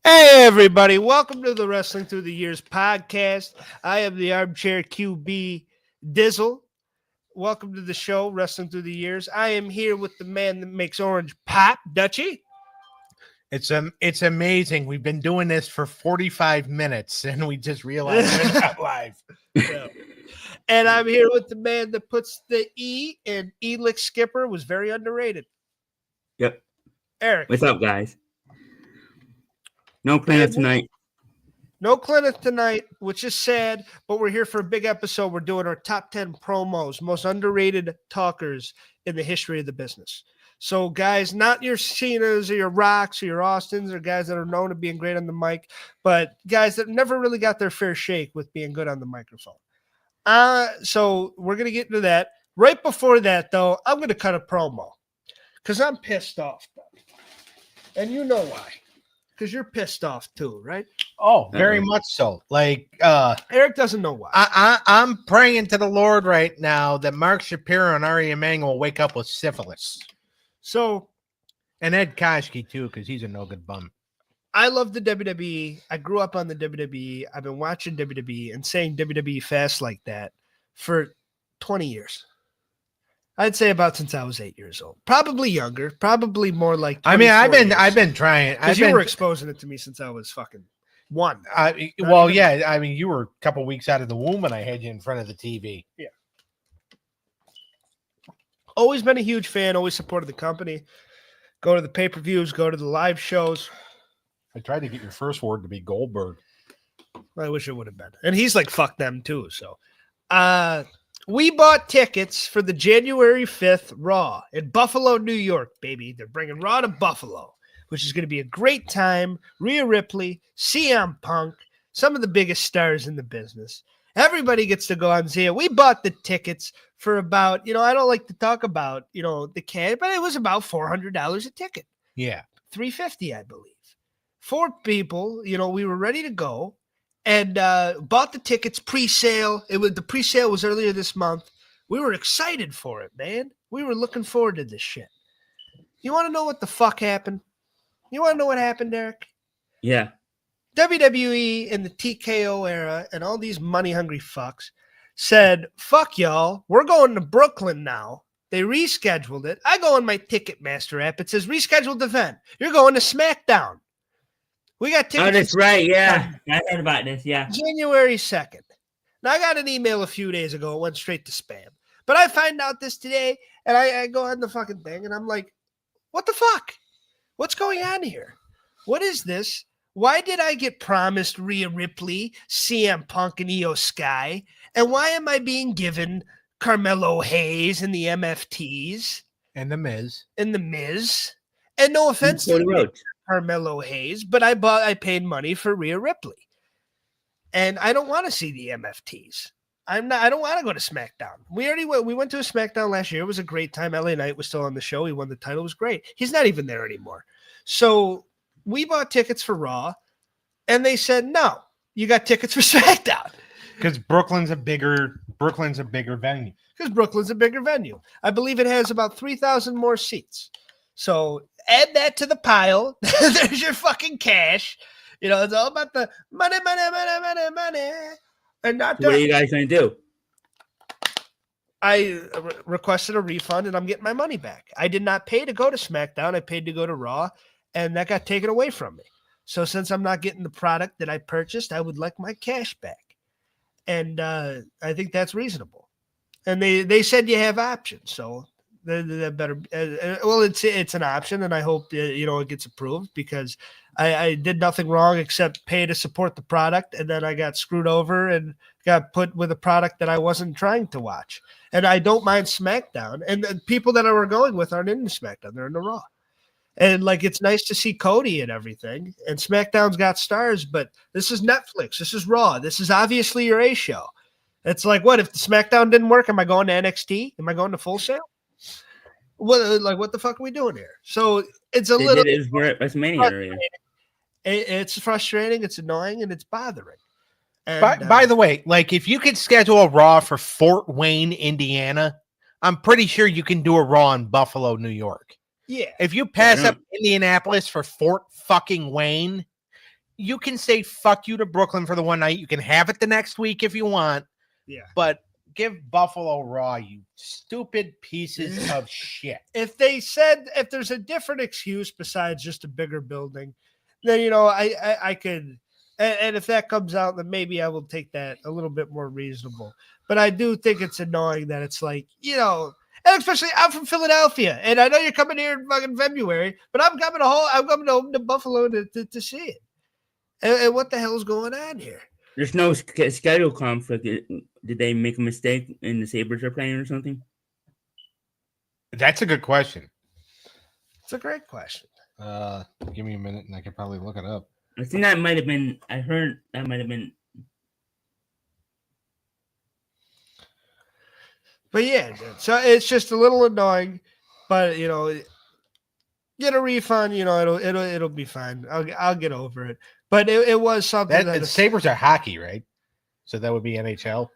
Hey, everybody. Welcome to the Wrestling Through the Years podcast. I am the armchair QB Dizzle. Welcome to the show, Wrestling Through the Years. I am here with the man that makes orange pop, Dutchie. It's amazing. We've been doing this for 45 minutes, and we just realized we're not live. Yeah. And I'm here with the man that puts the E in Elix Skipper, was very underrated. Yep. Eric. What's up, guys? No Cleneth tonight. No Cleneth tonight, which is sad, but we're here for a big episode. We're doing our top 10 promos, most underrated talkers in the history of the business. So, guys, not your Cenas or your Rocks or your Austins or guys that are known to being great on the mic, but guys that never really got their fair shake with being good on the microphone. So we're going to get into that. Right before that, though, I'm going to cut a promo because I'm pissed off. And you know why. Because you're pissed off too, right? Oh, very much so. Like Eric doesn't know why. I'm praying to the Lord right now that Mark Shapiro and Ari Emanuel wake up with syphilis. So, and Ed Koshke too, because he's a no good bum. I love the WWE. I grew up on the WWE. I've been watching WWE and saying WWE fast like that for 20 years. I'd say about since I was 8 years old. Probably younger. Probably more like. I've been trying. Because you were exposing it to me since I was fucking one. Yeah. I mean, you were a couple weeks out of the womb when I had you in front of the TV. Yeah. Always been a huge fan. Always supported the company. Go to the pay-per-views. Go to the live shows. I tried to get your first word to be Goldberg. I wish it would have been. And he's like, fuck them too. So, we bought tickets for the January 5th Raw in Buffalo, New York, baby. They're bringing Raw to Buffalo, which is going to be a great time. Rhea Ripley, CM Punk, some of the biggest stars in the business. Everybody gets to go on and see it. We bought the tickets for about, I don't like to talk about, the cash, but it was about $400 a ticket. Yeah. $350, I believe. 4 people, we were ready to go. And bought the tickets pre-sale. The pre-sale was earlier this month. We were excited for it, man. We were looking forward to this shit. You want to know what the fuck happened? You want to know what happened, Eric? Yeah. WWE in the TKO era and all these money-hungry fucks said, fuck y'all, we're going to Brooklyn now. They rescheduled it. I go on my Ticketmaster app. It says rescheduled event. You're going to SmackDown. We got tickets. Oh, that's right. Yeah. I heard about this. Yeah. January 2nd. Now, I got an email a few days ago. It went straight to spam. But I find out this today, and I go on the fucking thing, and I'm like, what the fuck? What's going on here? What is this? Why did I get promised Rhea Ripley, CM Punk, and Io Sky? And why am I being given Carmelo Hayes and the MFTs? And The Miz. And no offense to Carmelo Hayes, but I paid money for Rhea Ripley. And I don't want to see the MFTs. I don't want to go to SmackDown. We went to a SmackDown last year. It was a great time. LA Knight was still on the show. He won the title. It was great. He's not even there anymore. So we bought tickets for Raw, and they said, no, you got tickets for SmackDown. Because Brooklyn's a bigger venue. Because Brooklyn's a bigger venue. I believe it has about 3,000 more seats. So add that to the pile. There's your fucking cash. It's all about the money. And not what are you guys going to do? I requested a refund, and I'm getting my money back. I did not pay to go to SmackDown. I paid to go to Raw, and that got taken away from me. So since I'm not getting the product that I purchased, I would like my cash back. And I think that's reasonable. And they said you have options, so that better. Well, it's an option, and I hope it gets approved because I did nothing wrong except pay to support the product, and then I got screwed over and got put with a product that I wasn't trying to watch. And I don't mind SmackDown, and the people that I were going with aren't in the SmackDown; they're in the Raw. And it's nice to see Cody and everything. And SmackDown's got stars, but this is Netflix. This is Raw. This is obviously your A show. It's like, what if the SmackDown didn't work? Am I going to NXT? Am I going to Full Sail? What the fuck are we doing here? So it's a little. It is WrestleMania. It's frustrating. It's annoying, and it's bothering. And, by the way, if you could schedule a Raw for Fort Wayne, Indiana, I'm pretty sure you can do a Raw in Buffalo, New York. Yeah. If you pass up Indianapolis for Fort fucking Wayne, you can say fuck you to Brooklyn for the one night. You can have it the next week if you want. Yeah. But give Buffalo Raw, you stupid pieces of shit. If there's a different excuse besides just a bigger building, then I could, and if that comes out, then maybe I will take that a little bit more reasonable. But I do think it's annoying that it's like, and especially I'm from Philadelphia, and I know you're coming here in fucking February, but I'm coming home to Buffalo to see it. And what the hell is going on here? There's no schedule conflict. Did they make a mistake in the Sabres are playing or something? That's a good question. It's a great question. Give me a minute and I could probably look it up. I think that might have been. I heard that might have been. But yeah, so it's just a little annoying, but get a refund. It'll be fine. I'll get over it. But it was something that Sabres are hockey, right? So that would be NHL.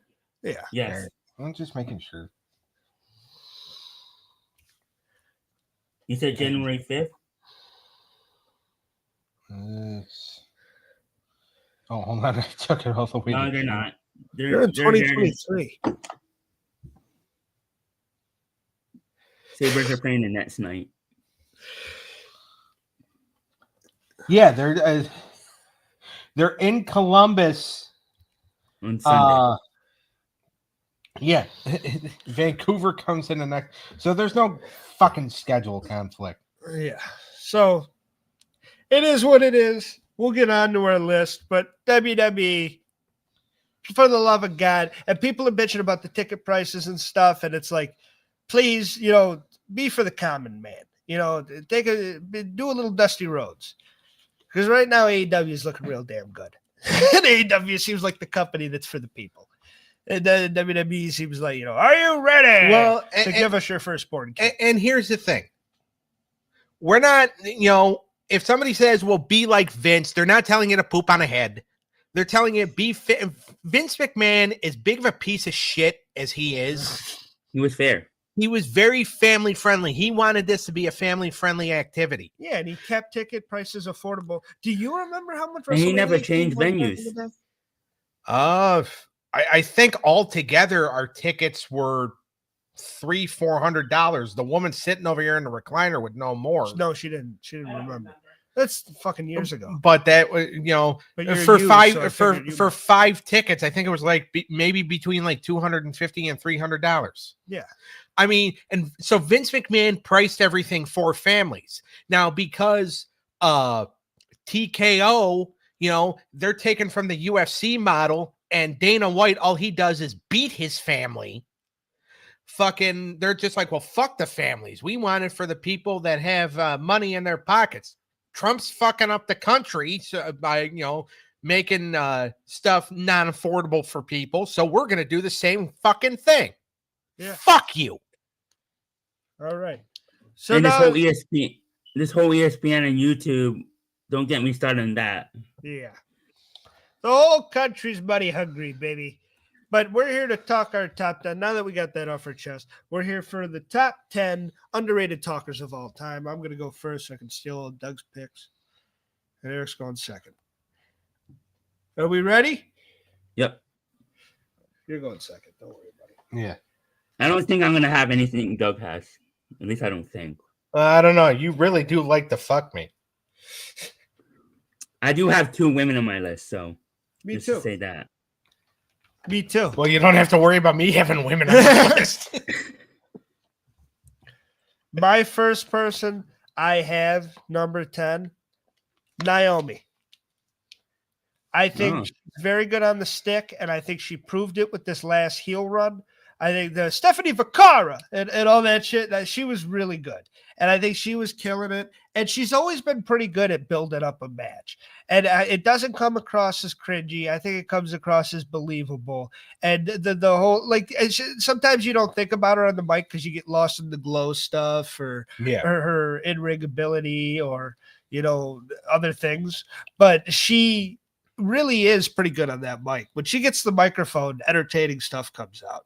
Yeah. Yes. I'm just making sure. You said January 5th? Hold on. I took it all the way. No, they're not. They're in 2023. Sabres are playing the Nets tonight. Yeah, they're in Columbus on Sunday. Yeah, Vancouver comes in the next. So there's no fucking schedule conflict. Yeah. So it is what it is. We'll get on to our list, but WWE, for the love of God, and people are bitching about the ticket prices and stuff, and it's like, please, be for the common man. Do a little Dusty Rhodes. Because right now AEW is looking real damn good. And AEW seems like the company that's for the people. And then WWE seems like, are you ready? Well, give us your firstborn kid. And here's the thing. We're not, if somebody says, well, be like Vince, they're not telling you to poop on a head. They're telling you be fit. Vince McMahon, as big of a piece of shit as he is. He was fair. He was very family friendly. He wanted this to be a family friendly activity. Yeah, and he kept ticket prices affordable. Do you remember how much? And he never changed venues. I think altogether our tickets were $300-$400. The woman sitting over here in the recliner would know more. No, she didn't. She didn't remember. That's fucking years ago. But that was, for 5 tickets, I think it was like maybe between like $250 and $300. Yeah. I mean, and so Vince McMahon priced everything for families. Now, because TKO, they're taken from the UFC model, and Dana White, all he does is beat his family. Fucking, they're just like, well, fuck the families. We want it for the people that have money in their pockets. Trump's fucking up the country by, making stuff non-affordable for people. So we're going to do the same fucking thing. Yeah. Fuck you. All right. So and now, this whole ESPN and YouTube, don't get me started on that. Yeah. The whole country's money hungry, baby. But we're here to talk our top 10. Now that we got that off our chest, we're here for the top 10 underrated talkers of all time. I'm going to go first so I can steal all Doug's picks. And Eric's going second. Are we ready? Yep. You're going second. Don't worry about it. Yeah. I don't think I'm going to have anything Doug has. At least I don't think. I don't know. You really do like to fuck me. I do have 2 women on my list, so Me just too. to say that. Me too. Well, you don't have to worry about me having women on the list. My first person I have, number 10, Naomi. I think she's very good on the stick, and I think she proved it with this last heel run. I think the Stephanie Vacara and all that shit, that she was really good. And I think she was killing it. And she's always been pretty good at building up a match. And it doesn't come across as cringy. I think it comes across as believable. And the whole, like, sometimes you don't think about her on the mic because you get lost in the glow stuff or her in-ring ability or, other things. But she really is pretty good on that mic. When she gets the microphone, entertaining stuff comes out.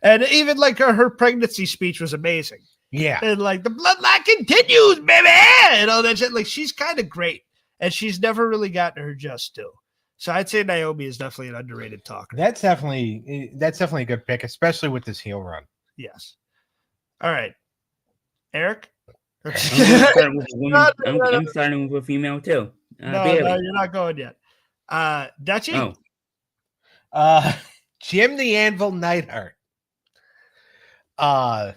And even like her pregnancy speech was amazing. Yeah. And like the bloodline continues, baby. And all that shit. Like she's kind of great. and she's never really gotten her just due. So I'd say Naomi is definitely an underrated talker. That's definitely a good pick, especially with this heel run. Yes. All right, Eric. I'm gonna start with a woman. I'm starting with a female too. No, Bailey. you're not going yet. Dutchie. Oh, Jim the Anvil Neidhart. I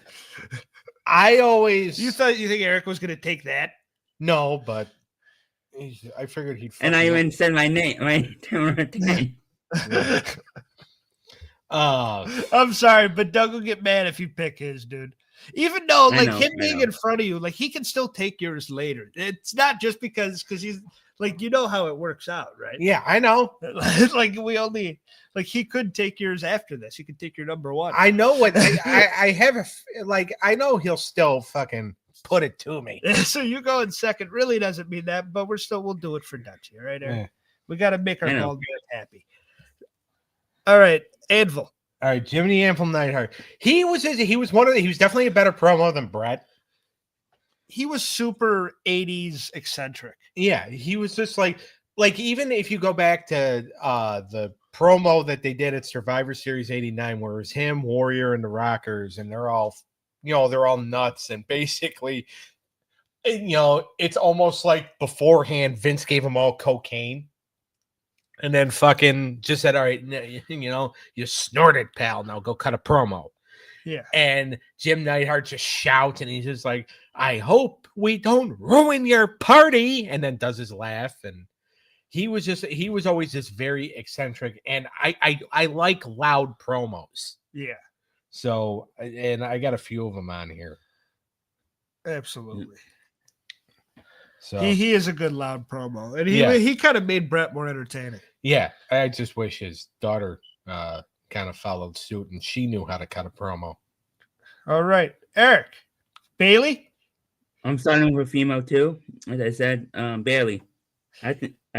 always You think Eric was going to take that? no, but I figured he'd. and I even said my name. I'm sorry, but Doug will get mad if you pick his, dude. Even though, like, him being in front of you, like, he can still take yours later. It's not just because he's like, you know how it works out, right? Yeah, I know. Like, he could take yours after this. He could take your number one. I know what I have. I know he'll still fucking put it to me. So you go in second really doesn't mean that, but we'll do it for Dutchie, all right, Eric? Yeah. We got to make our bald man happy. All right, Anvil. All right, Jimmy Anvil Neidhart. He was definitely a better promo than Brett. He was super 80s eccentric. Yeah, he was just like even if you go back to the promo that they did at Survivor Series 89, where it was him, Warrior, and the Rockers, and they're all nuts, and basically, it's almost like beforehand Vince gave them all cocaine. And then fucking just said, all right, you snorted, pal. Now go cut a promo. Yeah. And Jim Neidhart just shouts, and he's just like, I hope we don't ruin your party. And then does his laugh. And he was always just very eccentric. And I like loud promos. Yeah. So, and I got a few of them on here. Absolutely. So he is a good loud promo. And he kind of made Brett more entertaining. Yeah, I just wish his daughter kind of followed suit and she knew how to cut a promo. All right, Eric. Bailey? I'm starting with a female too. As I said, Bailey. I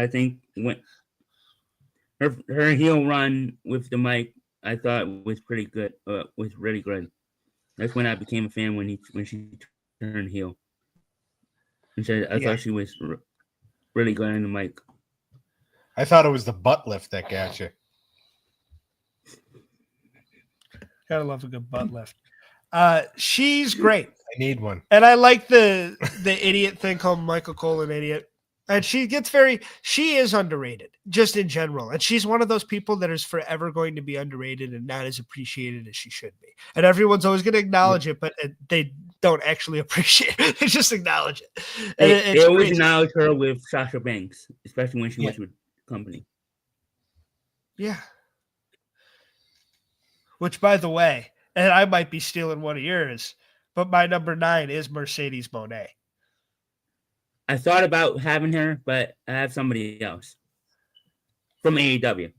think when her heel run with the mic, I thought was pretty good. Was really good. That's when I became a fan when she turned heel. And so I thought she was really good in the mic. I thought it was the butt lift that got you. Gotta love a good butt lift. She's great. I need one. And I like the idiot thing called Michael Cole an idiot. And she is underrated just in general. And she's one of those people that is forever going to be underrated and not as appreciated as she should be. And everyone's always going to acknowledge it, but they don't actually appreciate it. They just acknowledge it. And they always acknowledge her with Sasha Banks, especially when she was with company. Yeah. Which, by the way, and I might be stealing one of yours, but my number 9 is Mercedes Moné. I thought about having her, but I have somebody else from AEW.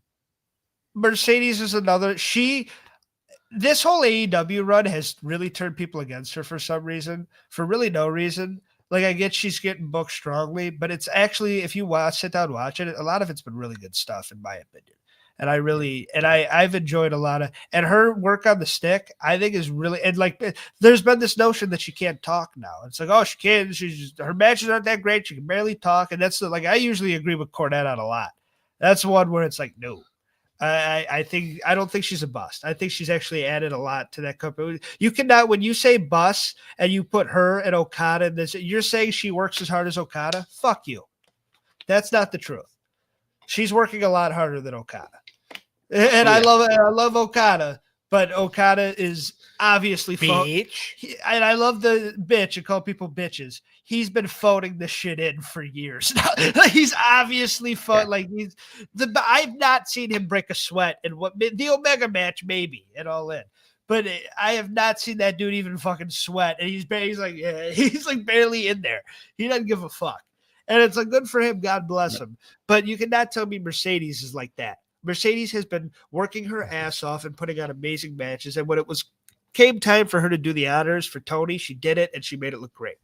Mercedes is another. This whole AEW run has really turned people against her for some reason, for really no reason. Like, I get she's getting booked strongly, but it's actually, if you sit down and watch it, a lot of it's been really good stuff, in my opinion. And I've enjoyed a lot of, and her work on the stick, I think is really, and like, there's been this notion that she can't talk now. It's like, oh, she can't, her matches aren't that great. She can barely talk. And that's like, I usually agree with Cornette on a lot. That's one where it's like, no, I don't think she's a bust. I think she's actually added a lot to that company. You cannot, when you say bust and you put her and Okada in this, you're saying she works as hard as Okada? Fuck you. That's not the truth. She's working a lot harder than Okada. And I love Okada, but Okada is obviously bitch. And I love the bitch and call people bitches. He's been phoning this shit in for years now. He's obviously I've not seen him break a sweat in the Omega match, maybe at All In, but I have not seen that dude even fucking sweat. And he's like barely in there. He doesn't give a fuck. And it's like, good for him. God bless him. But you cannot tell me Mercedes is like that. Mercedes has been working her ass off and putting on amazing matches. And when it came time for her to do the honors for Tony, she did it and she made it look great.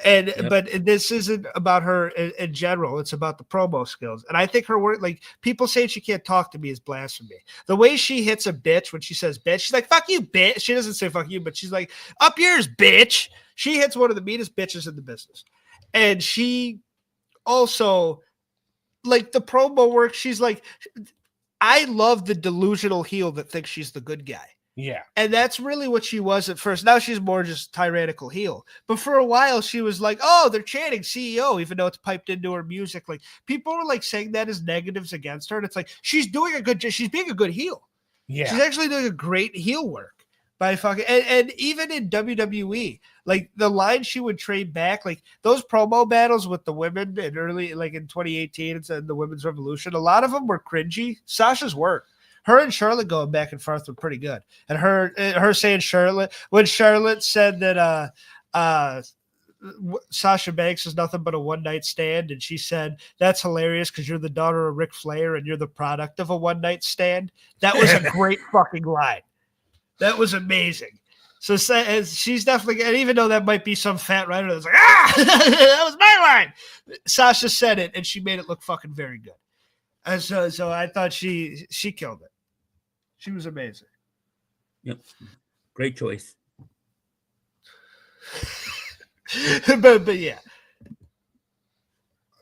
But this isn't about her in general. It's about the promo skills. And I think her work, like, people saying she can't talk to me is blasphemy. The way she hits a bitch when she says bitch, she's like, fuck you, bitch. She doesn't say fuck you, but she's like, up yours, bitch. She hits one of the meanest bitches in the business. And she also, like, the promo work, she's like, I love the delusional heel that thinks she's the good guy. Yeah. And that's really what she was at first. Now she's more just tyrannical heel. But for a while, she was like, oh, they're chanting CEO, even though it's piped into her music. Like, people were like saying that as negatives against her. And it's like, she's being a good heel. Yeah. She's actually doing a great heel work by fucking, and even in WWE, like the line she would trade back, like those promo battles with the women in early, like in 2018 and the Women's Revolution, a lot of them were cringy. Sasha's work. Her and Charlotte going back and forth were pretty good. And her saying Charlotte, when Charlotte said that Sasha Banks is nothing but a one-night stand, and she said, that's hilarious because you're the daughter of Ric Flair and you're the product of a one-night stand. That was a great fucking line. That was amazing. So she's definitely, and even though that might be some fat writer that's like, that was my line. Sasha said it, and she made it look fucking very good. And so I thought she killed it. She was amazing. Yep. Great choice. but yeah.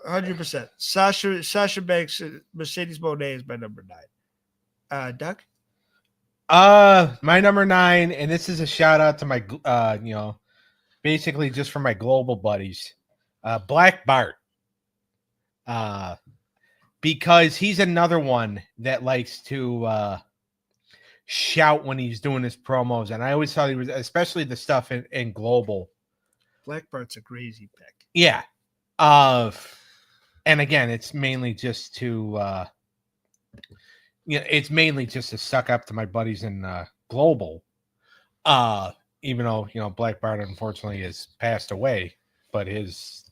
100%. Sasha Banks, Mercedes Moné is my number 9. Doug? My number 9, and this is a shout out to my basically just for my global buddies. Black Bart. Because he's another one that likes to shout when he's doing his promos. And I always thought he was, especially the stuff in global. Black Bart's a crazy pick. Yeah. And again, it's mainly just to it's mainly just to suck up to my buddies in global. Even though, Black Bart unfortunately has passed away, but his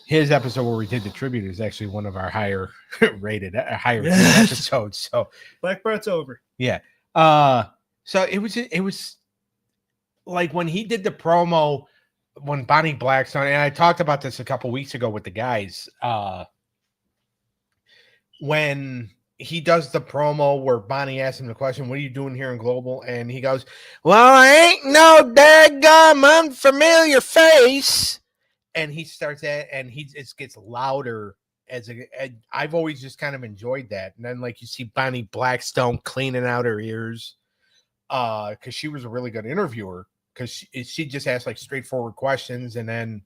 episode where we did the tribute is actually one of our higher rated episodes. So Black Bart's over. Yeah. So it was like when he did the promo when Bonnie Blackstone, and I talked about this a couple weeks ago with the guys, when he does the promo where Bonnie asks him the question, what are you doing here in Global? And he goes, well, I ain't no daggum unfamiliar face. And he starts that, and it gets louder I've always just kind of enjoyed that. And then like you see Bonnie Blackstone cleaning out her ears because she was a really good interviewer because she just asked like straightforward questions, and then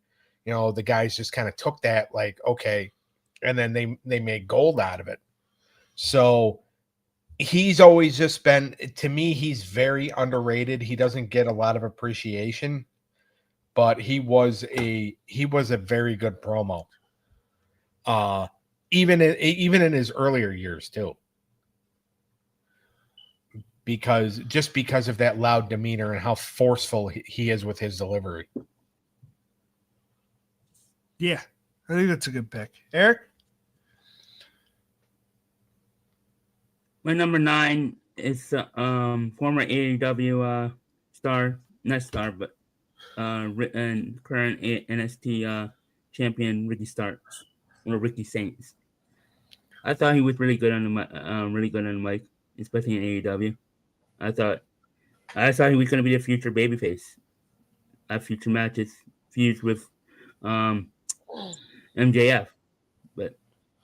the guys just kind of took that like okay, and then they made gold out of it. So he's always just been, to me, he's very underrated. He doesn't get a lot of appreciation, but he was a very good promo. Even in his earlier years too, because of that loud demeanor and how forceful he is with his delivery. Yeah, I think that's a good pick. Eric? My number 9 is former AEW not star, but and current NXT champion Ricky Starks. Or Ricky Saints. I thought he was really good on the mic, especially in AEW. I thought he was going to be the future babyface. Future matches, feuds with MJF, but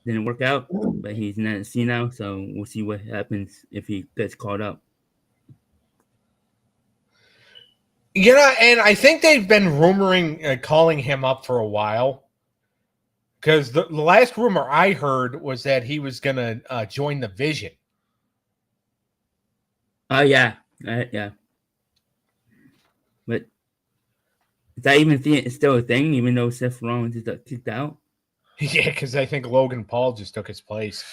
didn't work out. But he's in NXT now, so we'll see what happens if he gets called up. And I think they've been rumoring calling him up for a while. Because the last rumor I heard was that he was going to join the Vision. Yeah. Yeah. But is that even still a thing, even though Seth Rollins is kicked out? Yeah, because I think Logan Paul just took his place.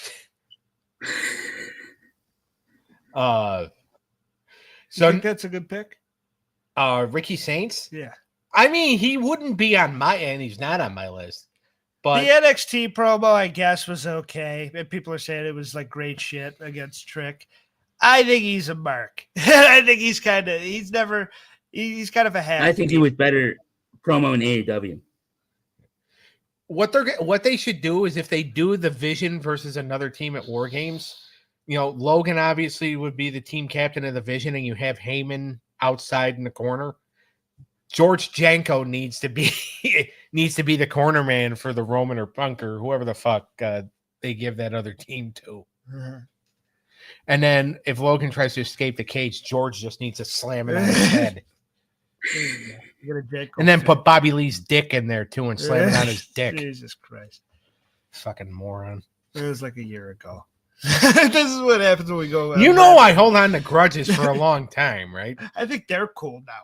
So you think that's a good pick? Ricky Saints? Yeah. I mean, he wouldn't be on my end. He's not on my list. But the NXT promo, I guess, was okay. People are saying it was like great shit against Trick. I think he's a mark. I think he's kind of a half. I think he was better promo in AEW. What they should do is if they do the Vision versus another team at War Games, Logan obviously would be the team captain of the Vision, and you have Heyman outside in the corner. George Janko needs to needs to be the corner man for the Roman or Punk or whoever the fuck they give that other team to. And then if Logan tries to escape the cage, George just needs to slam it on his head. And then put Bobby Lee's dick in there too and slam it on his dick. Jesus Christ. Fucking moron. It was like a year ago. This is what happens when we go. You know I hold on to grudges for a long time, right? I think they're cool now.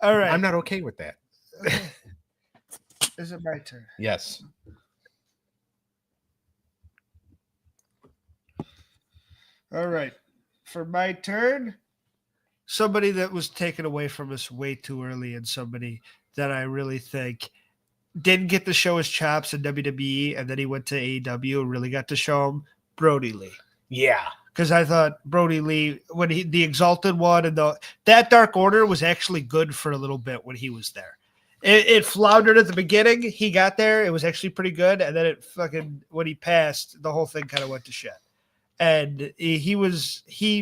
All right. I'm not okay with that. Is it my turn? Yes. All right. For my turn, somebody that was taken away from us way too early and somebody that I really think didn't get to show his chops in WWE, and then he went to AEW and really got to show him, Brody Lee. Yeah. Because I thought Brody Lee, when the Exalted one and that Dark Order was actually good for a little bit when he was there. It floundered at the beginning. He got there. It was actually pretty good. And then when he passed, the whole thing kind of went to shit. And he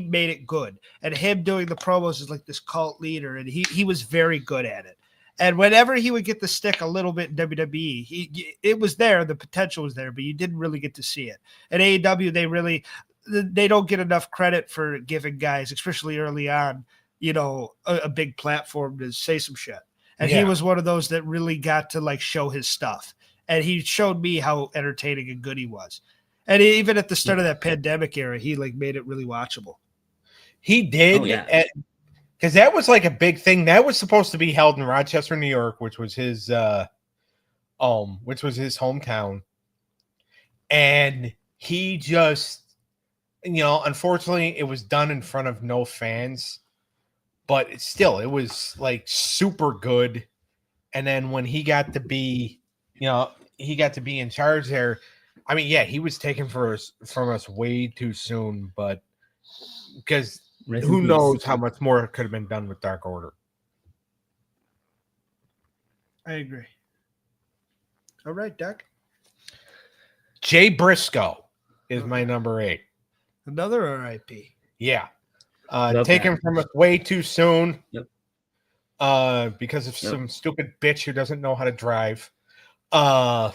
made it good. And him doing the promos is like this cult leader. And he was very good at it. And whenever he would get the stick a little bit in WWE, it was there. The potential was there, but you didn't really get to see it. At AEW, they don't get enough credit for giving guys, especially early on, a big platform to say some shit. And he was one of those that really got to like show his stuff. And he showed me how entertaining and good he was. And even at the start of that pandemic era, he like made it really watchable. He did. Oh, yeah. Because that was like a big thing. That was supposed to be held in Rochester, New York, which was his hometown. And he just, unfortunately, it was done in front of no fans. But it was like super good. And then when he got to be, in charge there. I mean, yeah, he was taken from us way too soon. But because who knows how much more could have been done with Dark Order. I agree. All right, Doc. Jay Briscoe is my number 8. Another RIP. Yeah. Taken from us way too soon. Yep. Because of some stupid bitch who doesn't know how to drive. And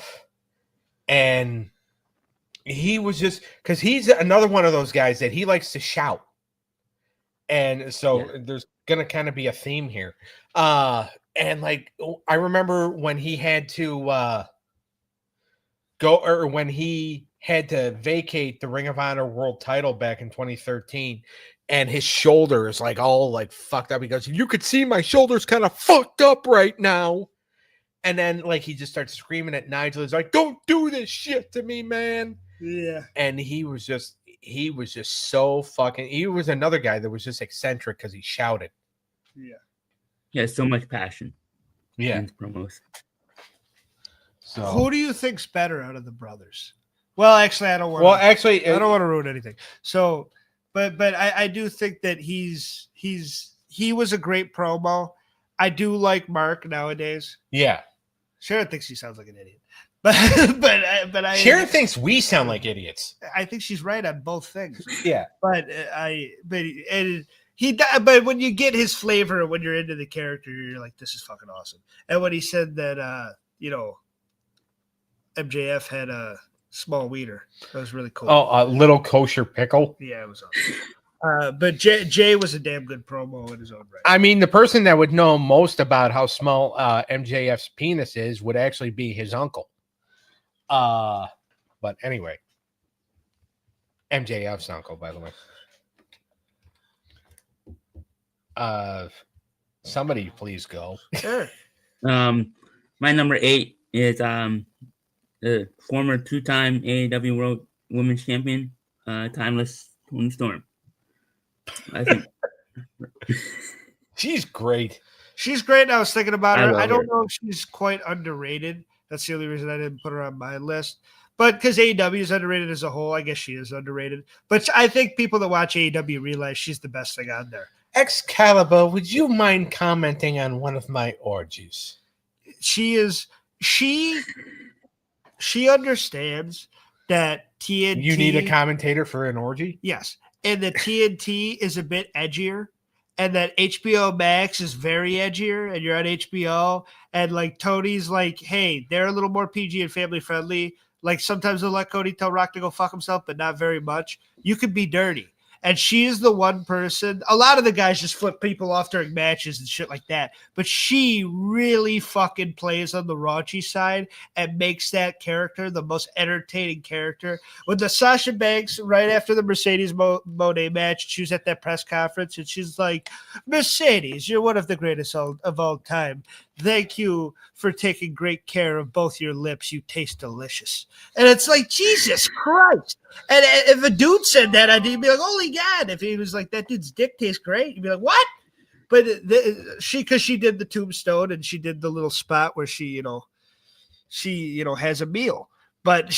he was just because he's another one of those guys that he likes to shout. And so there's gonna kind of be a theme here. And like I remember when he had to when he had to vacate the Ring of Honor World Title back in 2013, and his shoulder is like all like fucked up. He goes, "You could see my shoulder's kind of fucked up right now." And then like he just starts screaming at Nigel. He's like, "Don't do this shit to me, man." Yeah. And he was just so fucking. He was another guy that was just eccentric because he shouted. Yeah. He has so much passion. Yeah. In his promos. So who do you think's better out of the brothers? Well, actually, I don't want. I don't want to ruin anything. So, but I do think that he was a great promo. I do like Mark nowadays. Yeah. Sharon thinks he sounds like an idiot, but Sharon thinks we sound like idiots. I think she's right on both things. Yeah. But when you get his flavor, when you're into the character, you're like, this is fucking awesome. And when he said that, MJF had a small wiener, that was really cool. Oh, a little kosher pickle. Yeah, it was awesome. But Jay was a damn good promo in his own right. I mean, the person that would know most about how small MJF's penis is would actually be his uncle. But anyway, MJF's uncle, by the way. Somebody please go. Sure. My number 8 is the former 2-time AEW World Women's Champion, Timeless Toni Storm. I think she's great. She's great. And I was thinking about her. I don't her. know if she's quite underrated. That's the only reason I didn't put her on my list. But because AEW is underrated as a whole, I guess she is underrated. But I think people that watch AEW realize she's the best thing on there. Excalibur, would you mind commenting on one of my orgies? She understands that TNT. You need a commentator for an orgy? Yes. And the TNT is a bit edgier. and that HBO Max is very edgier, and you're on HBO, and like Tony's like, hey, they're a little more PG and family friendly. Like sometimes they'll let Cody tell Rock to go fuck himself, but not very much. You could be dirty. And she is the one person. A lot of the guys just flip people off during matches and shit like that. But she really fucking plays on the raunchy side and makes that character the most entertaining character. With the Sasha Banks, right after the Mercedes Moné match, she was at that press conference and she's like, Mercedes, you're one of the greatest of all time. Thank you for taking great care of both your lips. You taste delicious. And it's like, Jesus Christ. And if a dude said that, I'd be like, holy God. If he was like, that dude's dick tastes great, you'd be like, what? But because she did the tombstone and she did the little spot where she has a meal. But and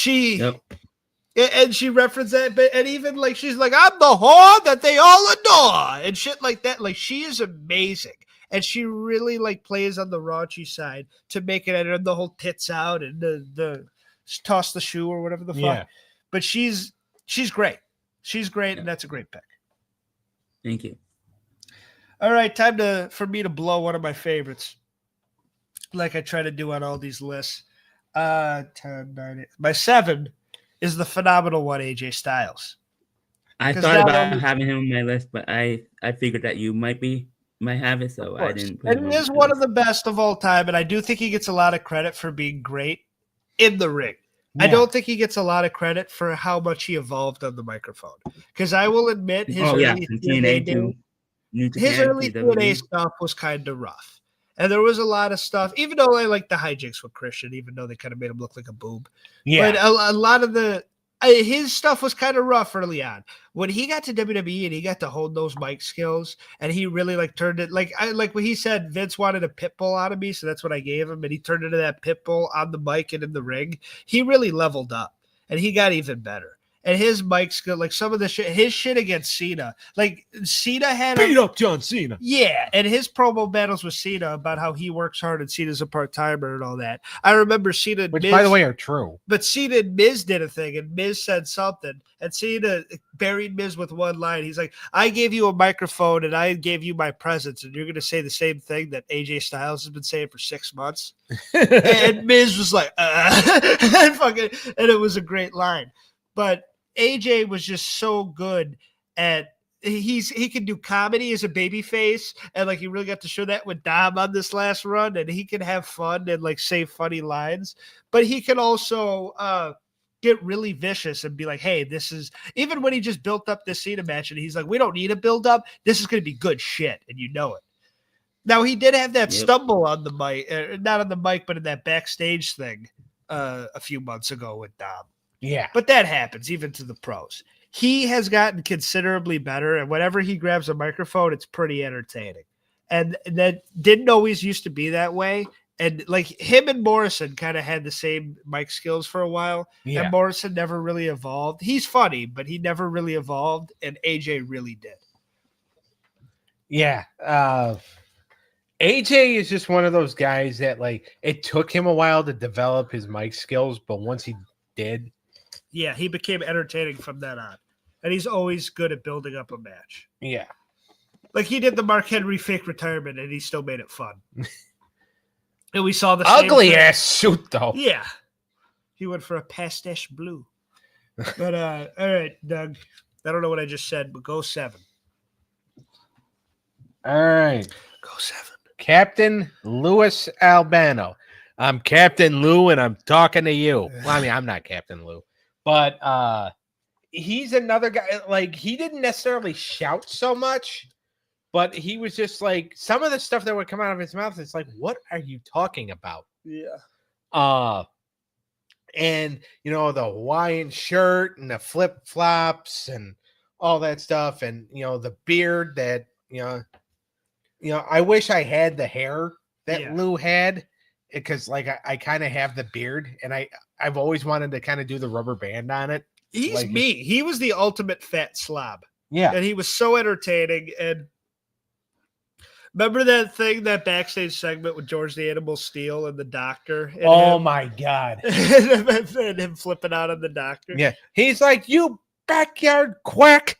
she referenced that, and even like, she's like, I'm the whore that they all adore and shit like that. Like, she is amazing. And she really like plays on the raunchy side to make it, and the whole tits out and the toss the shoe or whatever the fuck. Yeah. But she's great. She's great, and that's a great pick. Thank you. All right, time for me to blow one of my favorites, like I try to do on all these lists. 10, 9, 8. My 7 is the phenomenal one, AJ Styles. I thought about having him on my list, but I figured that you might have it, so I didn't. And it is one of the best of all time, and I do think he gets a lot of credit for being great in the ring. Yeah. I don't think he gets a lot of credit for how much he evolved on the microphone. Because I will admit, his early TNA stuff was kind of rough. And there was a lot of stuff, even though I like the hijinks with Christian, even though they kind of made him look like a boob. Yeah. But a lot of his stuff was kind of rough early on. When he got to WWE and he got to hold those mic skills, and he really like turned it like when he said Vince wanted a pit bull out of me, so that's what I gave him, and he turned into that pit bull on the mic and in the ring. He really leveled up, and he got even better. And his mic skill, like some of the shit, his shit against Cena, like Cena had beat up John Cena. Yeah, and his promo battles with Cena about how he works hard and Cena's a part-timer and all that. I remember Cena and Which, Miz, by the way, are true. But Cena and Miz did a thing, and Miz said something, and Cena buried Miz with one line. He's like, I gave you a microphone, and I gave you my presence, and you're going to say the same thing that AJ Styles has been saying for 6 months? And Miz was like, and it was a great line. But AJ was just so good at he can do comedy as a baby face, and like he really got to show that with Dom on this last run, and he can have fun and like say funny lines, but he can also get really vicious and be like, hey, this is, even when he just built up this Cena match and he's like, we don't need a build up, this is going to be good shit, and you know it. Now he did have that stumble on the mic, not on the mic, but in that backstage thing a few months ago with Dom. Yeah. But that happens even to the pros. He has gotten considerably better, and whenever he grabs a microphone, it's pretty entertaining. And that didn't always used to be that way. And like him and Morrison kind of had the same mic skills for a while. Yeah. And Morrison never really evolved. He's funny, but he never really evolved. And AJ really did. Yeah. AJ is just one of those guys that like it took him a while to develop his mic skills, but once he did, yeah, he became entertaining from then on. And he's always good at building up a match. Yeah. Like he did the Mark Henry fake retirement, and he still made it fun. And we saw the ugly ass suit, though. Yeah. He went for a pastiche blue. But, all right, Doug. I don't know what I just said, but go 7. All right. Go 7. Captain Louis Albano. I'm Captain Lou, and I'm talking to you. Well, I mean, I'm not Captain Lou. But he's another guy, like, he didn't necessarily shout so much, but he was just like, some of the stuff that would come out of his mouth, it's like, what are you talking about? Yeah. And, you know, the Hawaiian shirt and the flip-flops and all that stuff. And, you know, the beard that, you know, I wish I had the hair that Lou had. Because like I kind of have the beard, and I've always wanted to kind of do the rubber band on it. He's like, me. He was the ultimate fat slob. Yeah, and he was so entertaining. And remember that backstage segment with George the Animal Steel and the doctor? And my god! And him flipping out on the doctor. Yeah, he's like, "You backyard quack."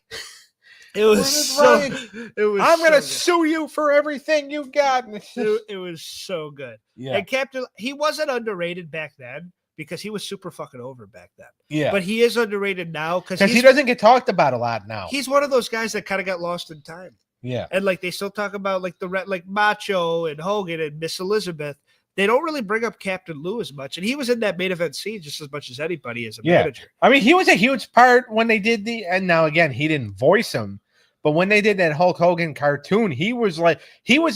It was Where's so. Ryan? It was. I'm so gonna good. sue you for everything you got. It was so good. Yeah. And Captain, he wasn't underrated back then because he was super fucking over back then. Yeah. But he is underrated now because Because he doesn't get talked about a lot now. he's one of those guys that kind of got lost in time. Yeah. And like they still talk about like like Macho and Hogan and Miss Elizabeth. They don't really bring up Captain Lou as much. And he was in that main event scene just as much as anybody as a manager. I mean, he was a huge part when they did and now again, he didn't voice him, but when they did that Hulk Hogan cartoon, he was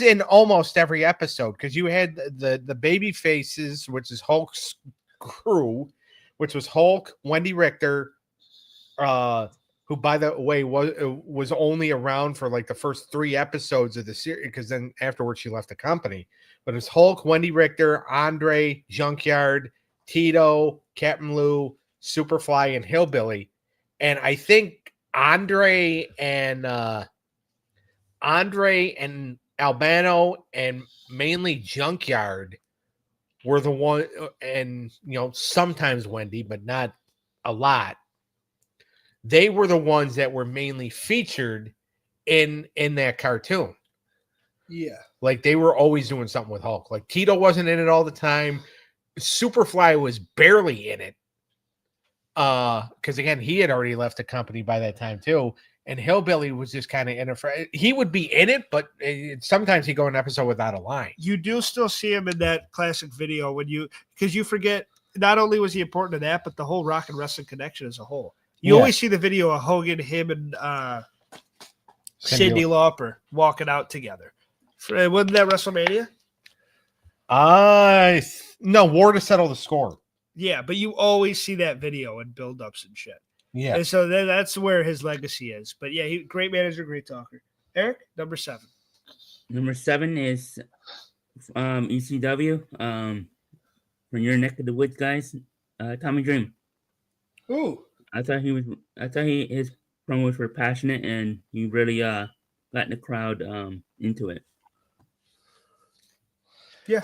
in almost every episode because you had the baby faces, which is Hulk's crew, which was Hulk, Wendy Richter, who by the way was only around for like the first 3 episodes of the series because then afterwards she left the company. But it's Hulk, Wendy Richter, Andre, Junkyard, Tito, Captain Lou, Superfly, and Hillbilly. And I think Andre and Albano and mainly Junkyard were the one, and sometimes Wendy, but not a lot. They were the ones that were mainly featured in that cartoon. Yeah. Like they were always doing something with Hulk. Like Tito wasn't in it all the time. Superfly was barely in it. Because again, he had already left the company by that time too. And Hillbilly was just kind of in it. He would be in it, but sometimes he'd go an episode without a line. You do still see him in that classic video because you forget not only was he important to that, but the whole Rock and Wrestling connection as a whole. You always see the video of Hogan, him, and Cyndi Lauper walking out together. Wasn't that WrestleMania? No, War to Settle the Score. Yeah, but you always see that video and build-ups and shit. Yeah. And so that's where his legacy is. But yeah, great manager, great talker. Eric, number 7. Number 7 is ECW. From your neck of the woods, guys. Tommy Dream. Ooh. I thought his promos were passionate and he really got the crowd into it. Yeah.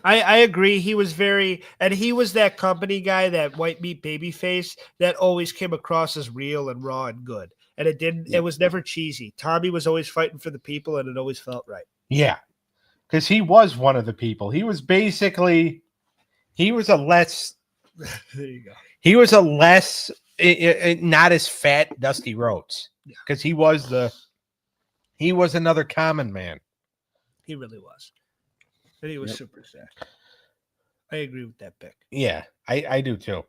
I agree. He was he was that company guy, that white meat baby face that always came across as real and raw and good. And it was never cheesy. Tommy was always fighting for the people and it always felt right. Yeah. Because he was one of the people. He was basically, there you go. He was a less, not as fat Dusty Rhodes. Because he was another common man. He really was. And he was super sad. I agree with that pick. Yeah, I do too.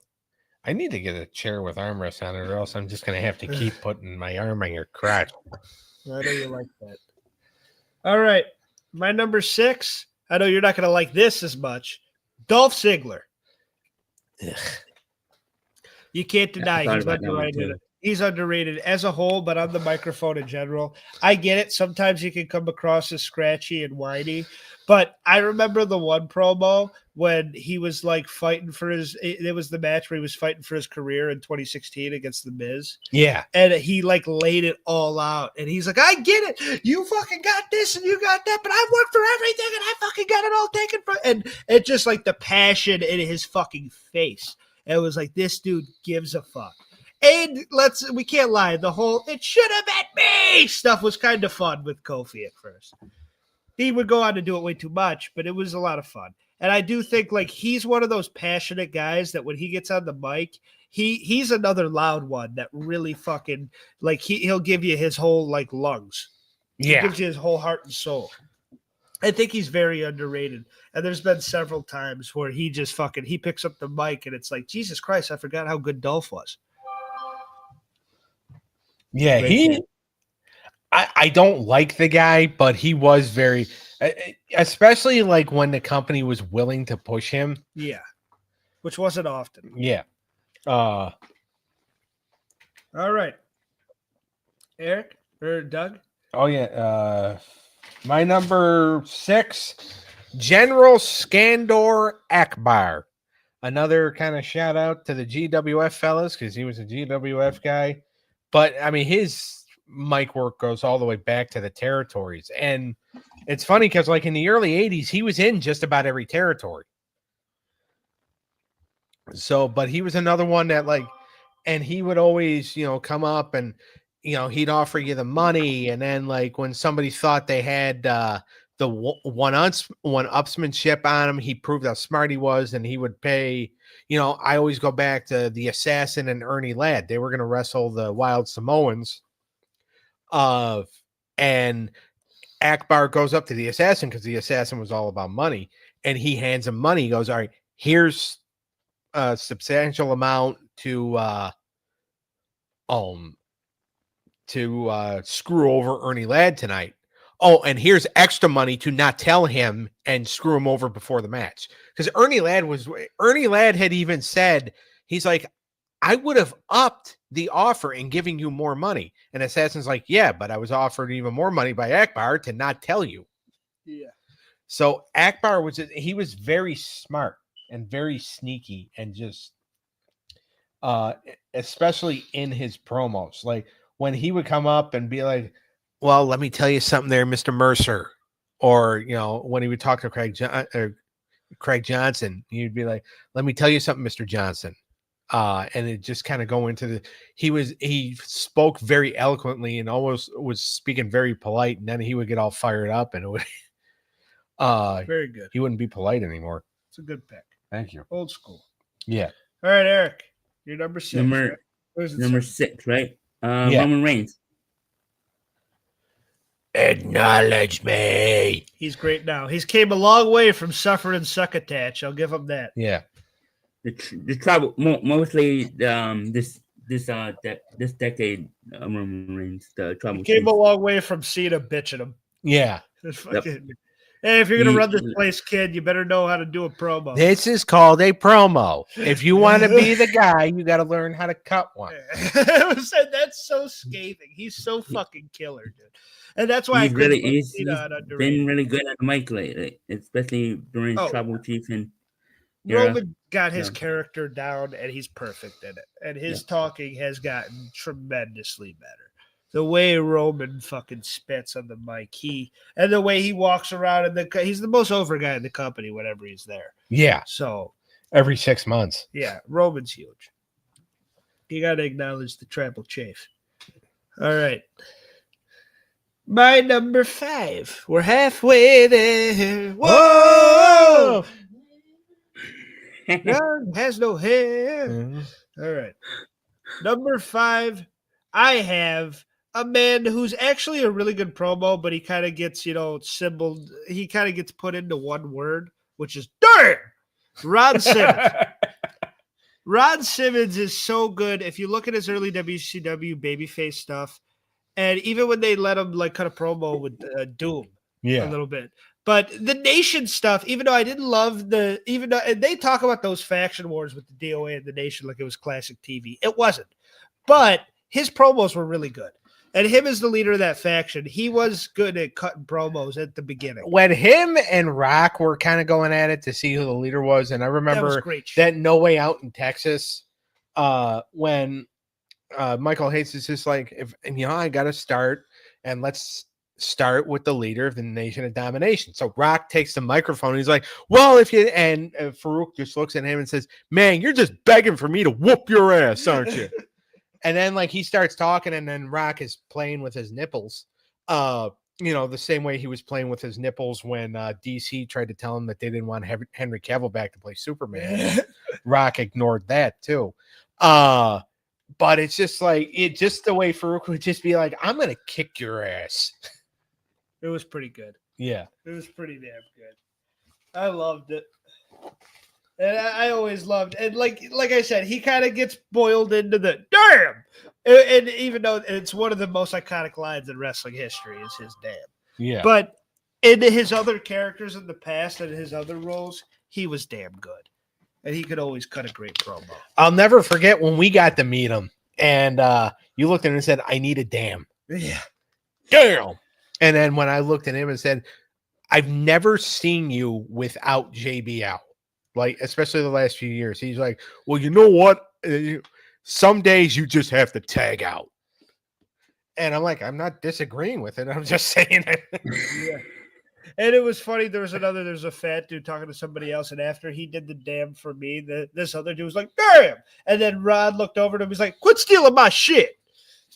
I need to get a chair with armrests on it, or else I'm just going to have to keep putting my arm on your crotch. I know you like that. All right. My number 6. I know you're not going to like this as much. Dolph Ziggler. Ugh. You can't deny he's underrated. He's underrated as a whole, but on the microphone in general. I get it. Sometimes he can come across as scratchy and whiny. But I remember the one promo when he was like fighting for it was the match where he was fighting for his career in 2016 against The Miz. Yeah. And he like laid it all out. And he's like, I get it. You fucking got this and you got that, but I worked for everything and I fucking got it all taken from. And it just like the passion in his fucking face. It was like, this dude gives a fuck. And we can't lie, the whole "it should have been me" stuff was kind of fun with Kofi at first. He would go on to do it way too much, but it was a lot of fun. And I do think like he's one of those passionate guys that when he gets on the mic, he's another loud one that really fucking like he'll give you his whole like lungs. Yeah. He gives you his whole heart and soul. I think he's very underrated. And there's been several times where he just he picks up the mic and it's like, Jesus Christ, I forgot how good Dolph was. Yeah, I don't like the guy, but he was very, especially like when the company was willing to push him. Yeah, which wasn't often. Yeah. All right. Eric or Doug? Oh, yeah. My number 6, General Skandor Akbar. Another kind of shout out to the GWF fellas because he was a GWF guy. But, I mean, his mic work goes all the way back to the territories. And it's funny because, like, in the early 80s, he was in just about every territory. So, but he was another one that, like, and he would always, come up and he'd offer you the money, and then like when somebody thought they had the one-upsmanship on him, he proved how smart he was, and he would pay. I always go back to the Assassin and Ernie Ladd. They were going to wrestle the Wild Samoans, and Akbar goes up to the Assassin because the Assassin was all about money, and he hands him money. He goes, "All right, here's a substantial amount to screw over Ernie Ladd tonight. Oh, and here's extra money to not tell him and screw him over before the match." Because Ernie Ladd had even said, he's like, "I would have upped the offer in giving you more money." And Assassin's like, "Yeah, but I was offered even more money by Akbar to not tell you." Yeah. So Akbar he was very smart and very sneaky, and just especially in his promos, like when he would come up and be like, "Well, let me tell you something there, Mr. Mercer," or when he would talk to Craig Johnson, he'd be like, "Let me tell you something, Mr. Johnson." And it just kind of go into he spoke very eloquently and always was speaking very polite, and then he would get all fired up, and it would Very good. he wouldn't be polite anymore. It's a good pick. Thank you. Old school. Yeah. All right, Eric. You're number 6. Number right? Where's it number say? 6, right? Yeah. Roman Reigns. Acknowledge me. He's great now. He's came a long way from suffering succotash. I'll give him that. Yeah. The trouble mostly this decade, Roman Reigns, the trouble. He came a long way from Cena bitching him. Yeah. It's fucking, hey, if you're gonna run this place, kid, you better know how to do a promo. This is called a promo. If you want to be the guy, you got to learn how to cut one. That's so scathing. He's so fucking killer, dude. And that's why he's been really good at the mic lately, especially during Trouble Chief and Roman got his character down, and he's perfect in it. And his talking has gotten tremendously better. The way Roman fucking spits on the mic, and the way he walks around, and he's the most over guy in the company whenever he's there. Yeah. So every 6 months. Yeah, Roman's huge. You got to acknowledge the Tribal Chief. All right. My number 5. We're halfway there. Whoa! Young has no hair. Mm-hmm. All right. Number 5, I have a man who's actually a really good promo, but he kind of gets, symboled. He kind of gets put into one word, which is damn. Ron Simmons. Ron Simmons is so good. If you look at his early WCW babyface stuff, and even when they let him cut a promo with Doom a little bit. But the Nation stuff, even though I didn't love and they talk about those faction wars with the DOA and the Nation like it was classic TV. It wasn't. But his promos were really good. And him as the leader of that faction, he was good at cutting promos at the beginning. When him and Rock were kind of going at it to see who the leader was, and I remember that No Way Out in Texas, when Michael Hayes is just like, I got to start, and let's start with the leader of the Nation of Domination. So Rock takes the microphone, and he's like, well, and Farouk just looks at him and says, man, you're just begging for me to whoop your ass, aren't you? And then he starts talking, and then Rock is playing with his nipples. The same way he was playing with his nipples when DC tried to tell him that they didn't want Henry Cavill back to play Superman. Rock ignored that too. But it's just the way Farouk would just be like, I'm going to kick your ass. It was pretty good. Yeah. It was pretty damn good. I loved it. And I always loved it. And like I said, he kind of gets boiled into the damn. And even though it's one of the most iconic lines in wrestling history is his damn. Yeah. But in his other characters in the past and his other roles, he was damn good. And he could always cut a great promo. I'll never forget when we got to meet him. And you looked at him and said, I need a damn. Yeah. Damn. And then when I looked at him and said, I've never seen you without JBL. Especially the last few years. He's like, well, you know what? Some days you just have to tag out. And I'm like, I'm not disagreeing with it. I'm just saying it. Yeah. And it was funny. There's a fat dude talking to somebody else. And after he did the damn for me, this other dude was like, damn. And then Rod looked over to him. He's like, quit stealing my shit.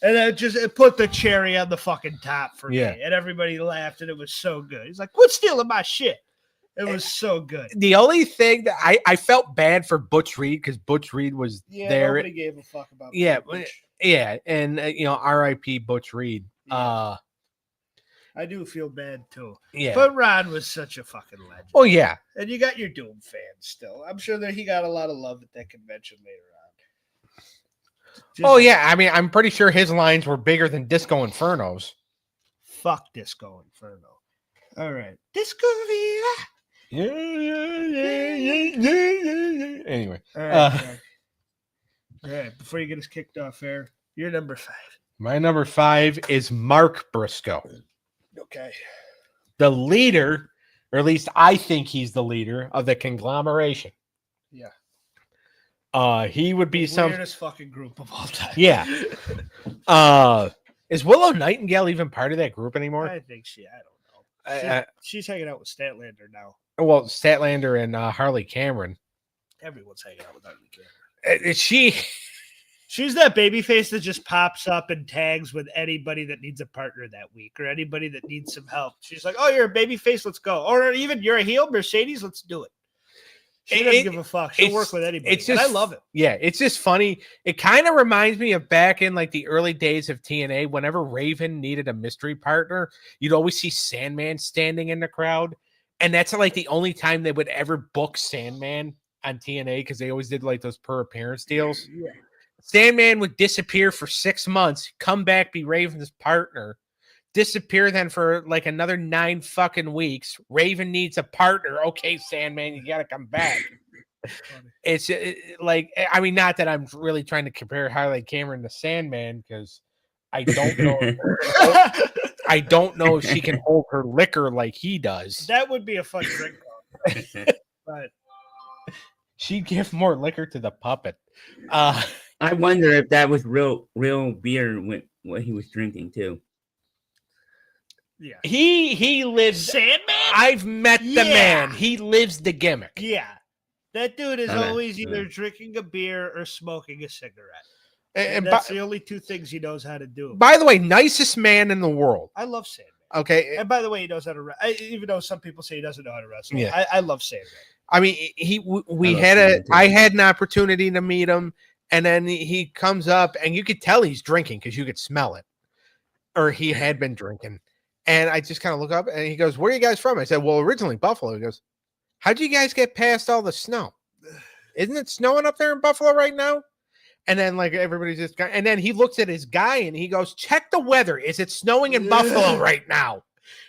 And then it put the cherry on the fucking top for Yeah. me. And everybody laughed, and it was so good. He's like, quit stealing my shit. It was so good. The only thing that I felt bad for Butch Reed because Butch Reed was there. Nobody gave a fuck about Butch. Yeah, and R.I.P. Butch Reed. Yeah. I do feel bad too. Yeah, But Ron was such a fucking legend. oh yeah, And you got your Doom fans still. I'm sure that he got a lot of love at that convention later on. oh yeah. I mean, I'm pretty sure his lines were bigger than Disco Inferno's. Fuck Disco Inferno. All right. Disco Viva. Yeah. Anyway, All right. All right. Before you get us kicked off air, you're number 5. my number 5 is Mark Briscoe, Okay. the leader, or at least I think he's the leader of the conglomeration. Yeah. He would be some weirdest fucking group of all time. Yeah. Is Willow Nightingale even part of that group anymore? I think I don't know. She's hanging out with Statlander now. Well, Statlander and Harley Cameron. Everyone's hanging out with Harley Cameron. Is she? She's that baby face that just pops up and tags with anybody that needs a partner that week or anybody that needs some help. She's like, oh, you're a baby face, let's go. Or even you're a heel, Mercedes, let's do it. She doesn't give a fuck. She'll work with anybody. And I love it. Yeah, it's just funny. It kind of reminds me of back in like the early days of TNA. Whenever Raven needed a mystery partner, you'd always see Sandman standing in the crowd. And that's like the only time they would ever book Sandman on TNA because they always did like those per appearance deals. Yeah. Sandman would disappear for 6 months, come back, be Raven's partner, disappear then for like another 9 fucking weeks. Raven needs a partner. Okay, Sandman, you got to come back. It's like, I mean, not that I'm really trying to compare Harley Cameron to Sandman because I don't know. I don't know if she can hold her liquor like he does. That would be a fun drink. But she'd give more liquor to the puppet. I wonder if that was real beer with what he was drinking too. Yeah. He lives Sandman? I've met the man. He lives the gimmick. Yeah. That dude is Okay. always either drinking a beer or smoking a cigarette. And that's the only 2 things he knows how to do. By the way, nicest man in the world. I love Sandman. Okay. And by the way, he knows how to wrestle. Even though some people say he doesn't know how to wrestle. Yeah. I love Sandman. I mean, I had an opportunity to meet him, and then he comes up, and you could tell he's drinking because you could smell it, or he had been drinking. And I just kind of look up, and he goes, "Where are you guys from?" I said, "Well, originally Buffalo." He goes, "How'd you guys get past all the snow? Isn't it snowing up there in Buffalo right now?" And then like everybody's just, and then he looks at his guy and he goes, "Check the weather. Is it snowing in Buffalo right now?"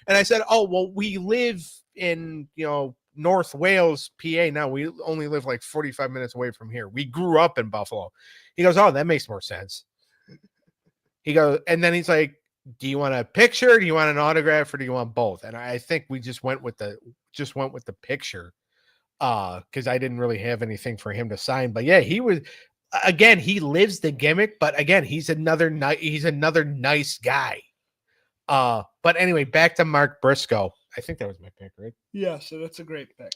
And I said, "Oh, well, we live in, North Wales, PA. Now we only live like 45 minutes away from here. We grew up in Buffalo." He goes, "Oh, that makes more sense." He goes, and then he's like, "Do you want a picture? Do you want an autograph, or do you want both?" And I think we just went with the picture, because I didn't really have anything for him to sign. But yeah, he was, again, he lives the gimmick. But again, he's another nice guy. But anyway, back to Mark Briscoe. I think that was my pick, right? Yeah, so that's a great pick.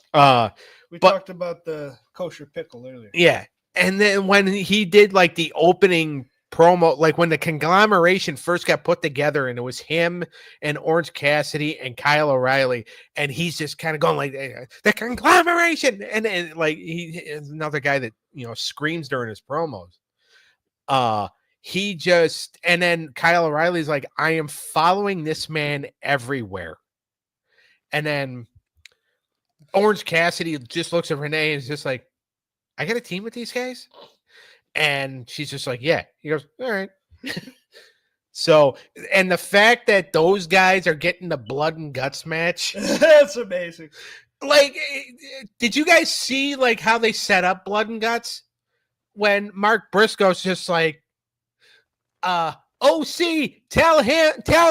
We but- talked about the kosher pickle earlier. Yeah. And then when he did like the opening promo, like when the conglomeration first got put together, and it was him and Orange Cassidy and Kyle O'Reilly, and he's just kind of going like, the conglomeration, and like he is another guy that screams during his promos. And then Kyle O'Reilly's like, "I am following this man everywhere." And then Orange Cassidy just looks at Renee and is just like, "I got a team with these guys?" And she's just like, "Yeah." He goes, "All right." So, and the fact that those guys are getting the blood and guts match, That's amazing. like, did you guys see like how they set up blood and guts when Mark Briscoe's just like, "OC, tell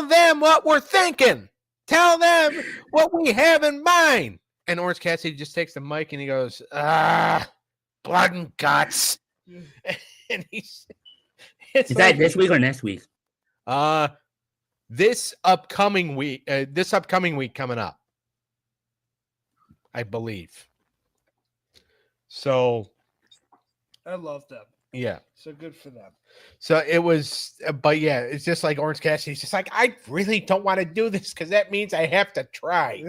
them what we're thinking. Tell them what we have in mind." And Orange Cassidy just takes the mic and he goes, "Blood and guts." And Is that this week or next week? This upcoming week coming up, I believe. So I love them. Yeah. So good for them. So it was, but yeah, it's just like Orange Cassidy. He's just like, I really don't want to do this because that means I have to try.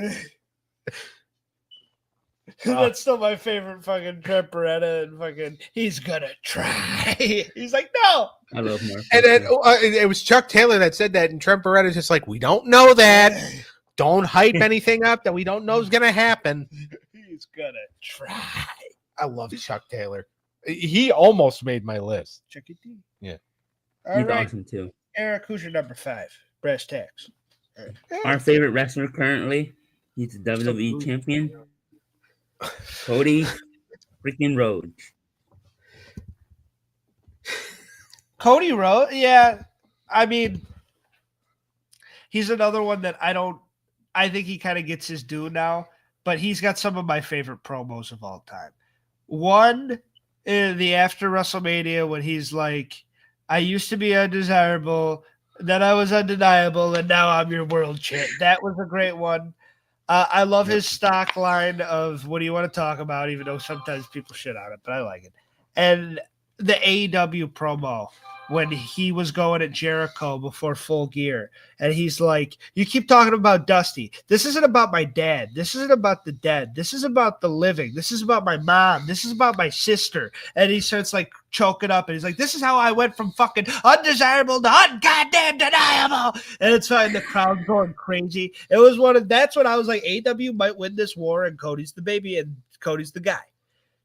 That's still my favorite fucking Trent Beretta and fucking he's gonna try. He's like, no. I love Murphy. And then it was Chuck Taylor that said that, and Trent Beretta's just like, we don't know that. Don't hype anything up that we don't know is gonna happen. He's gonna try. I love Chuck Taylor. He almost made my list. Chucky D. Yeah. All He's right, awesome too. Eric, who's your number 5? Brass tacks. Our favorite wrestler currently, he's the WWE champion, Cody freaking Rhodes. Cody Rhodes, yeah. I mean, he's another one that I think he kind of gets his due now, but he's got some of my favorite promos of all time. One, the after WrestleMania when he's like, I used to be undesirable, then I was undeniable, and now I'm your world champ. That was a great one. I love his stock line of what do you want to talk about, even though sometimes people shit on it, but I like it. And the AEW promo when he was going at Jericho before Full Gear. And he's like, you keep talking about Dusty. This isn't about my dad. This isn't about the dead. This is about the living. This is about my mom. This is about my sister. And he starts like choking up and he's like, this is how I went from fucking undesirable to ungoddamn deniable. And it's fine. The crowd going crazy. It was that's when I was like, AEW might win this war and Cody's the baby and Cody's the guy.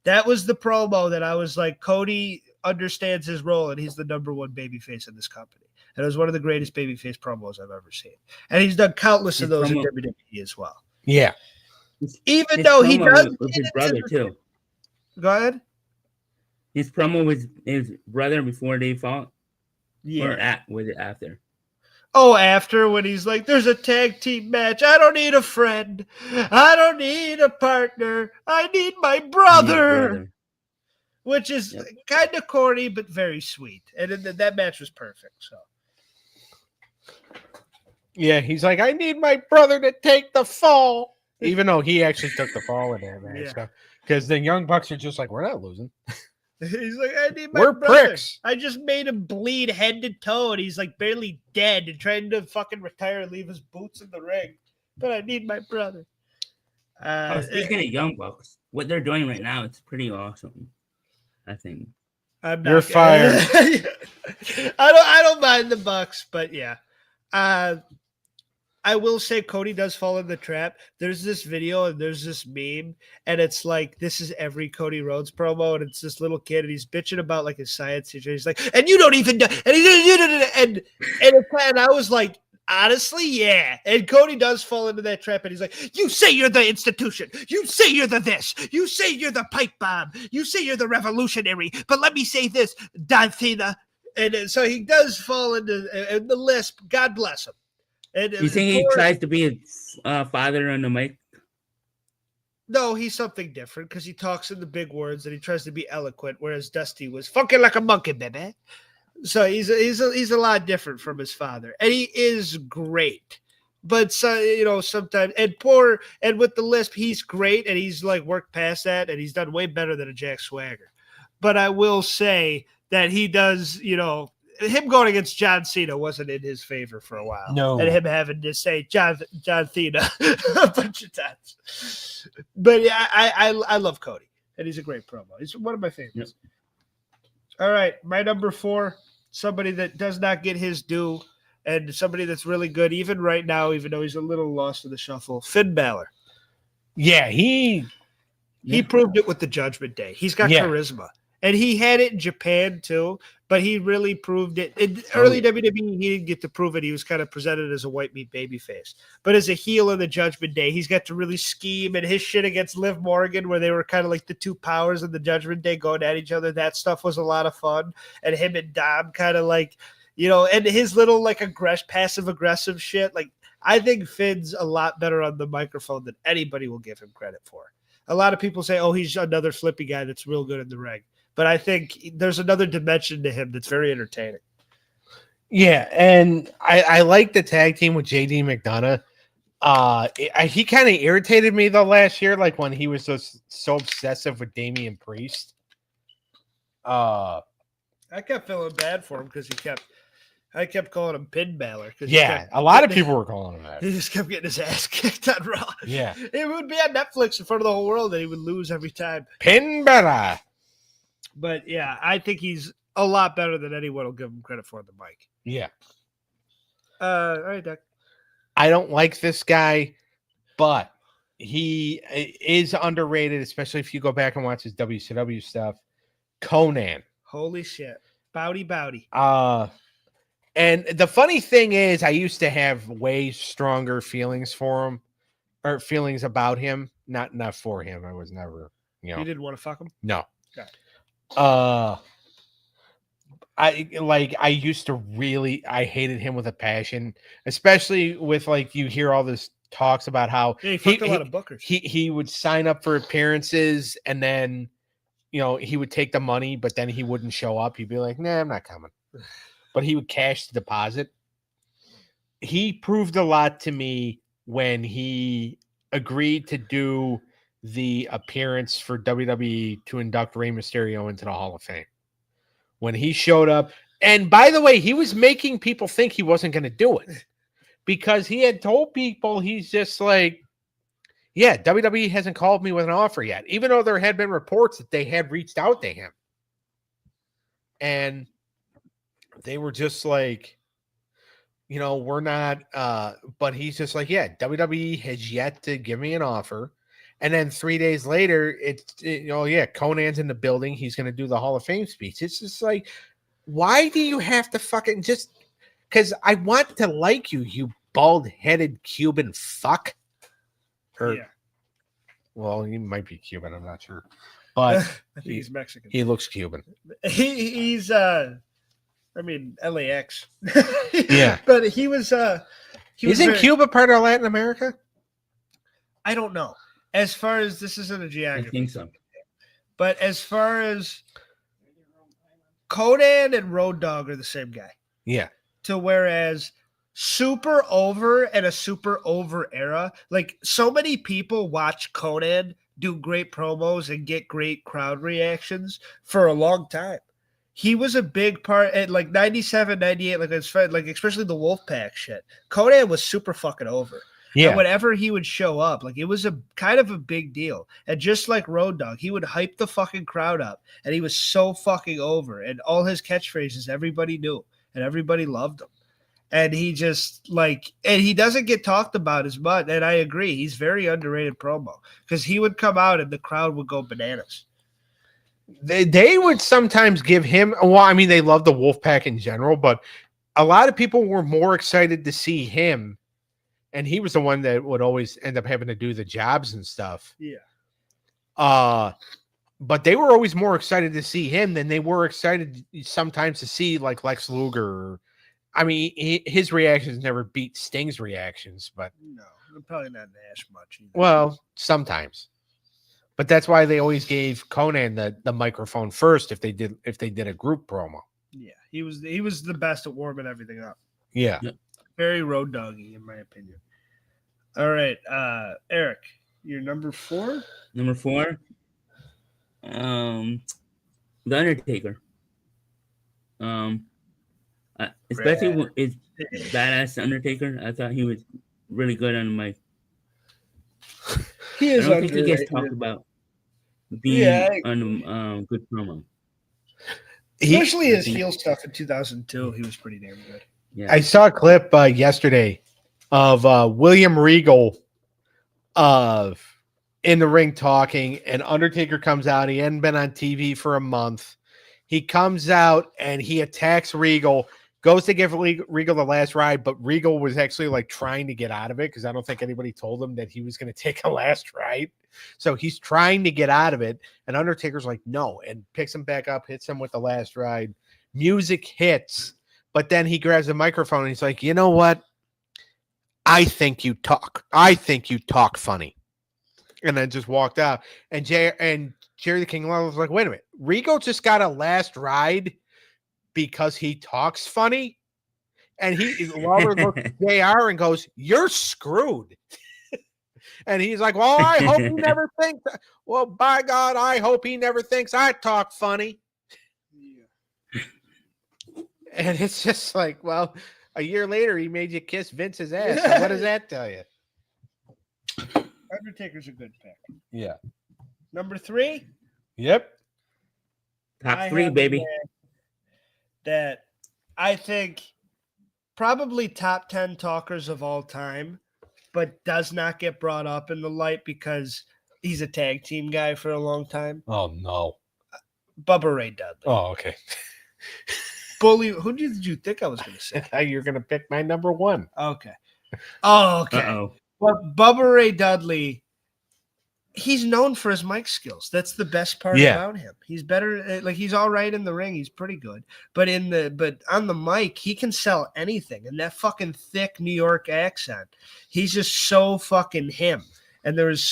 That was the promo that I was like, Cody understands his role and he's the number one babyface in this company. And it was one of the greatest babyface promos I've ever seen. And he's done countless of those in WWE as well. Yeah. Even though he does with his brother too. Go ahead. His promo was his brother before they fought. Yeah. Or was it after? Oh, after when he's like, there's a tag team match. I don't need a friend. I don't need a partner. I need my brother. Which is kind of corny, but very sweet. And that match was perfect. So, yeah, he's like, I need my brother to take the fall. Even though he actually took the fall in that match. Because the Young Bucks are just like, we're not losing. He's like, I need my We're brother. pricks. I just made him bleed head to toe, and he's like barely dead and trying to fucking retire and leave his boots in the ring. But I need my brother. Speaking of Young Bucks, what they're doing right now, it's pretty awesome. I think. You're fired. I don't mind the Bucks, but yeah. I will say Cody does fall in the trap. There's this video and there's this meme, and it's like this is every Cody Rhodes promo, and it's this little kid, and he's bitching about like his science teacher. He's like, and you don't even, and I was like, honestly, yeah. And Cody does fall into that trap, and he's like, you say you're the institution. You say you're the this. You say you're the pipe bomb. You say you're the revolutionary. But let me say this, Danthina. And so he does fall into the lisp. God bless him. And you think he tries to be a father on the mic? No, he's something different because he talks in the big words and he tries to be eloquent, whereas Dusty was funky like a monkey, baby. So he's a lot different from his father, and he is great. But sometimes and with the lisp, he's great, and he's like worked past that, and he's done way better than a Jack Swagger. But I will say that he does, him going against John Cena wasn't in his favor for a while. No, and him having to say John Cena a bunch of times. But yeah, I love Cody, and he's a great promo. He's one of my favorites. Yep. All right, my number 4, somebody that does not get his due, and somebody that's really good even right now, even though he's a little lost in the shuffle. Finn Balor. Yeah, he proved it with the Judgment Day. He's got charisma. And he had it in Japan too, but he really proved it. In early WWE, he didn't get to prove it. He was kind of presented as a white meat babyface. But as a heel in the Judgment Day, he's got to really scheme. And his shit against Liv Morgan, where they were kind of like the two powers in the Judgment Day going at each other, that stuff was a lot of fun. And him and Dom kind of like, and his little like passive-aggressive shit. Like, I think Finn's a lot better on the microphone than anybody will give him credit for. A lot of people say, oh, he's another flippy guy that's real good in the ring. But I think there's another dimension to him that's very entertaining. Yeah, and I like the tag team with JD McDonough. He kind of irritated me though last year, like when he was so obsessive with Damian Priest. I kept feeling bad for him because I kept calling him Pin Balor. Yeah, a lot of people were calling him that. He just kept getting his ass kicked on Raw. Yeah. It would be on Netflix in front of the whole world and he would lose every time. Pin Balor. But yeah, I think he's a lot better than anyone will give him credit for on the mic. Yeah. All right, Doc. I don't like this guy, but he is underrated, especially if you go back and watch his WCW stuff. Conan. Holy shit. Bowdy. And the funny thing is, I used to have way stronger feelings for him, or feelings about him. Not for him. I was never, You didn't want to fuck him? No. Okay. I used to really, I hated him with a passion, especially with like, you hear all this talks about how Yeah, he fucked a lot of bookers. He would sign up for appearances and then, he would take the money, but then he wouldn't show up. He'd be like, nah, I'm not coming. But he would cash the deposit. He proved a lot to me when he agreed to do the appearance for WWE to induct Rey Mysterio into the Hall of Fame. When he showed up, and by the way, he was making people think he wasn't going to do it because he had told people, he's just like, yeah, WWE hasn't called me with an offer yet, even though there had been reports that they had reached out to him. And they were just like, we're not, but he's just like, yeah, WWE has yet to give me an offer. And then 3 days later, Conan's in the building. He's going to do the Hall of Fame speech. It's just like, why do you have to fucking just, because I want to like you, you bald-headed Cuban fuck. Yeah. Well, he might be Cuban. I'm not sure. But I think he's Mexican. He looks Cuban. He's LAX. Yeah. But he was Isn't Cuba part of Latin America? I don't know. As far as this isn't a geography. I think so. But as far as Conan and Road Dogg are the same guy. Yeah. To whereas super over and a super over era, like so many people watch Conan do great promos and get great crowd reactions for a long time. He was a big part at like 97, 98, like especially the Wolfpack shit. Conan was super fucking over. Yeah. And whenever he would show up, like it was a kind of a big deal. And just like Road Dogg, he would hype the fucking crowd up. And he was so fucking over. And all his catchphrases, everybody knew. And everybody loved him. And he just and he doesn't get talked about as much. And I agree. He's very underrated promo. Because he would come out and the crowd would go bananas. They would sometimes give him, they love the Wolfpack in general, but a lot of people were more excited to see him. And he was the one that would always end up having to do the jobs and stuff. Yeah. But they were always more excited to see him than they were excited sometimes to see like Lex Luger. His reactions never beat Sting's reactions, but no, probably not Nash much either. Well, sometimes. But that's why they always gave Conan the microphone first if they did a group promo. Yeah, he was the best at warming everything up. Yeah. Very Road Doggy, in my opinion. All right, Eric, you're number 4? Number 4, The Undertaker. Especially with his badass Undertaker, I thought he was really good on the mic. He is. I don't think he gets talked about being on a good promo. Especially his heel stuff in 2002, he was pretty damn good. Yeah. I saw a clip yesterday of William Regal in the ring talking, and Undertaker comes out. He hadn't been on TV for a month. He comes out and he attacks Regal, goes to give Regal the last ride, but Regal was actually like trying to get out of it because I don't think anybody told him that he was going to take a last ride. So he's trying to get out of it, and Undertaker's like, no, and picks him back up, hits him with the last ride. Music hits. But then he grabs the microphone and he's like, you know what? I think you talk funny. And then just walked out. And Jerry the King Lawler was like, wait a minute. Regal just got a last ride because he talks funny? And Lawler looks at JR and goes, you're screwed. And he's like, well, I hope he never thinks. Well, by God, I hope he never thinks I talk funny. And it's just like, well, a year later, he made you kiss Vince's ass. So what does that tell you? Undertaker's a good pick. Yeah. Number 3. Yep. Top I 3, have a baby. man that I think probably top 10 talkers of all time, but does not get brought up in the light because he's a tag team guy for a long time. Oh, no. Bubba Ray Dudley. Oh, okay. Bully. Who did you think I was going to say? You're going to pick my number 1. Okay. Oh, okay. Uh-oh. But Bubba Ray Dudley, he's known for his mic skills. That's the best part about him. He's better. Like, he's all right in the ring. He's pretty good. But on the mic, he can sell anything. And that fucking thick New York accent, he's just so fucking him. And he's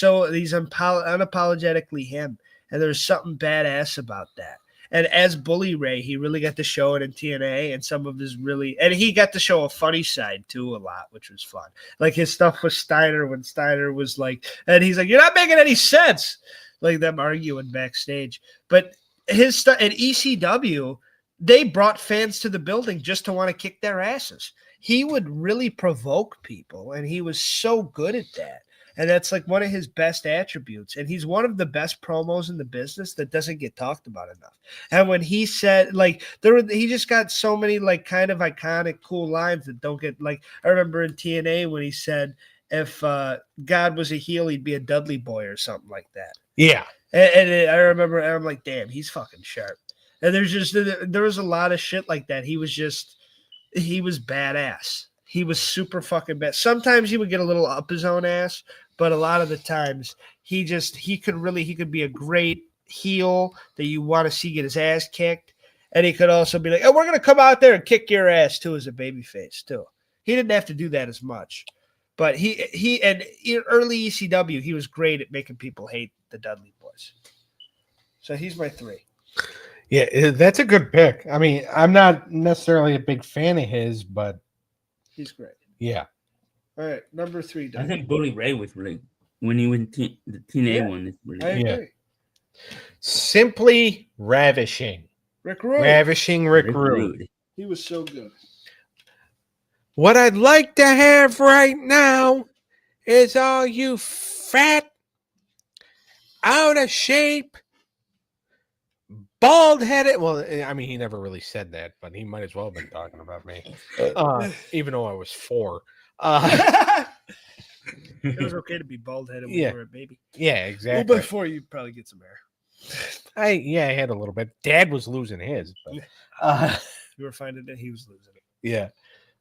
unapologetically him. And there's something badass about that. And as Bully Ray, he really got to show it in TNA, and some of his and he got to show a funny side too a lot, which was fun. Like his stuff with Steiner when Steiner was like, and he's like, "You're not making any sense," like them arguing backstage. But his stuff at ECW, they brought fans to the building just to want to kick their asses. He would really provoke people, and he was so good at that. And that's like one of his best attributes. And he's one of the best promos in the business that doesn't get talked about enough. And when he said, like, he just got so many, like, kind of iconic, cool lines that don't get, like, I remember in TNA when he said, if God was a heel, he'd be a Dudley boy or something like that. Yeah. And I remember, and I'm like, damn, he's fucking sharp. And there was a lot of shit like that. He was badass. He was super fucking bad. Sometimes he would get a little up his own ass, but a lot of the times he could be a great heel that you want to see get his ass kicked. And he could also be like, oh, we're going to come out there and kick your ass too as a babyface too. He didn't have to do that as much, but he and in early ECW, he was great at making people hate the Dudley Boys. So he's my 3. Yeah, that's a good pick. I mean, I'm not necessarily a big fan of his, but he's great. Yeah. All right, number 3. I think Bully Ray was really when he went the TNA one. Is really I agree. Simply ravishing. Rick Rude. Ravishing Rick Rude. He was so good. What I'd like to have right now is all you fat, out of shape, bald-headed. Well, I mean, he never really said that, but he might as well have been talking about me, even though I was 4. It was okay to be bald-headed when you were a baby. Yeah, exactly. Well, before you probably get some hair. I had a little bit. Dad was losing his. But, you were finding that he was losing it. Yeah.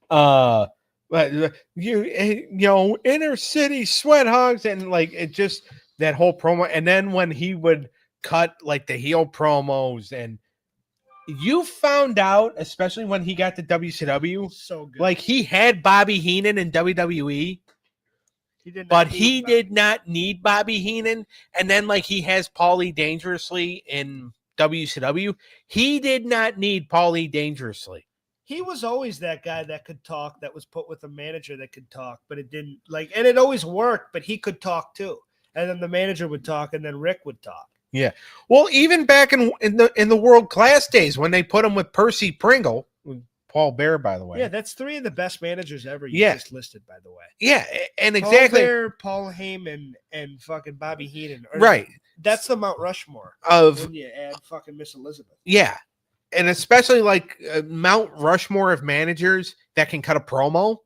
But you know, inner city sweat hogs, and like it just that whole promo. And then when he would cut like the heel promos, and you found out, especially when he got to WCW, so good. Like he had Bobby Heenan in WWE. He did not need Bobby Heenan. And then like he has Paulie Dangerously in WCW. He did not need Paulie Dangerously. He was always that guy that could talk, that was put with a manager that could talk, but it didn't and it always worked, but he could talk too. And then the manager would talk and then Rick would talk. Yeah. Well, even back in the world class days when they put him with Percy Pringle, Paul Bear, by the way. Yeah, that's 3 of the best managers ever you just listed, by the way. Yeah, and exactly. Paul Bear, Paul Heyman, and fucking Bobby Heenan. Right. That's the Mount Rushmore of when you add fucking Miss Elizabeth. Yeah. And especially like Mount Rushmore of managers that can cut a promo.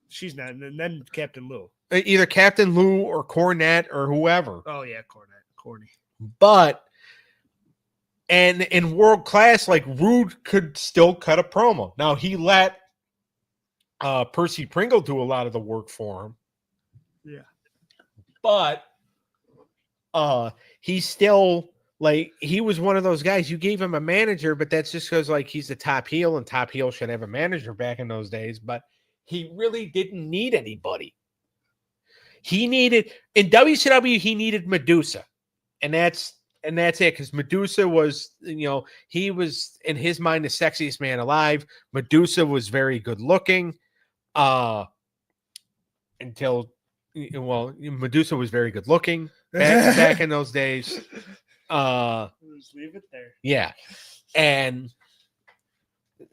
She's not. And then Captain Lou. Either Captain Lou or Cornette or whoever. Oh, yeah, Corny. But, and in world class, like Rude could still cut a promo. Now, he let Percy Pringle do a lot of the work for him. Yeah. But he's still... Like, he was one of those guys, you gave him a manager, but that's just because, like, he's the top heel, and top heel should have a manager back in those days, but he really didn't need anybody. In WCW, he needed Medusa, and that's it, because Medusa was, you know, he was, in his mind, the sexiest man alive. Medusa was very good looking, Medusa was very good looking back in those days. Just leave it there. Yeah. And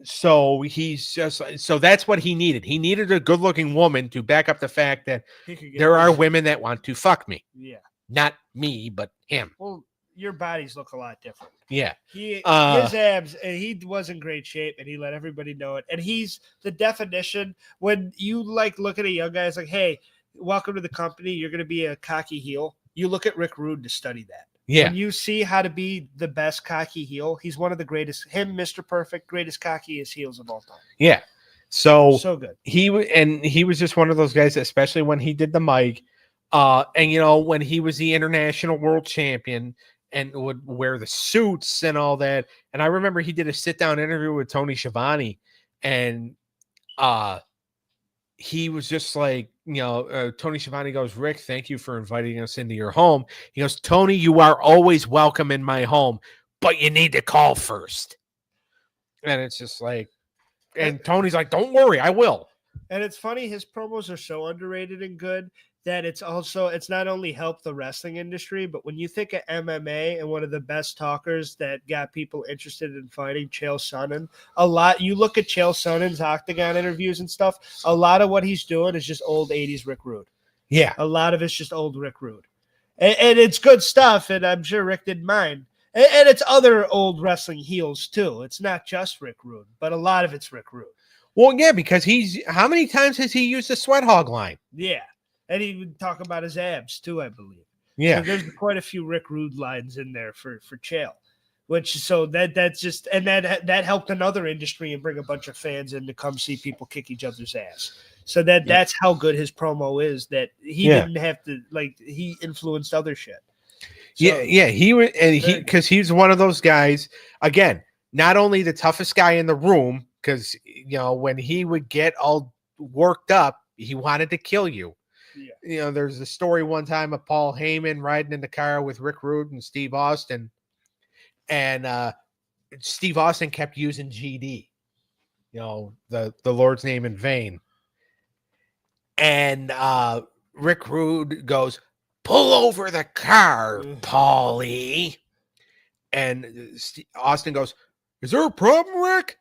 So so that's what he needed. He needed a good-looking woman to back up the fact that He could get there are this. women that want to fuck me. Yeah. Not me, but him. Well, your bodies look a lot different. Yeah. His Uh, abs, and he was in great shape, and he let everybody know it. And he's the definition when you like look at a young guy, it's like, hey, welcome to the company. You're going to be a cocky heel. You look at Rick Rude to study that. Yeah. When you see how to be the best cocky heel, he's one of the greatest. Him, Mr. Perfect, greatest cockiest heels of all time. Yeah. So good. he was just one of those guys, especially when he did the mic. And you know, when he was the international world champion and would wear the suits and all that. And I remember he did a sit-down interview with Tony Schiavone, and he was just like, Tony Schiavone goes, Rick, thank you for inviting us into your home. He goes, Tony, you are always welcome in my home, but you need to call first. And it's just like, and Tony's like, don't worry, I will. And it's funny, his promos are so underrated and good that it's not only helped the wrestling industry, but when you think of MMA and one of the best talkers that got people interested in fighting, Chael Sonnen, you look at Chael Sonnen's Octagon interviews and stuff, a lot of what he's doing is just old 80s Rick Rude. Yeah. A lot of it's just old Rick Rude. And it's good stuff, and I'm sure Rick didn't mind. And it's other old wrestling heels, too. It's not just Rick Rude, but a lot of it's Rick Rude. Well, yeah, because how many times has he used the sweat hog line? Yeah. And he would talk about his abs, too, I believe. Yeah. So there's quite a few Rick Rude lines in there for Chael. That helped another industry and bring a bunch of fans in to come see people kick each other's ass. So that's how good his promo is, that he didn't have to, he influenced other shit. So, because he's one of those guys, again, not only the toughest guy in the room, because, when he would get all worked up, he wanted to kill you. Yeah. There's a story one time of Paul Heyman riding in the car with Rick Rude and Steve Austin, and Steve Austin kept using GD, the Lord's name in vain. And Rick Rude goes, pull over the car, Paulie. And Austin goes, is there a problem, Rick?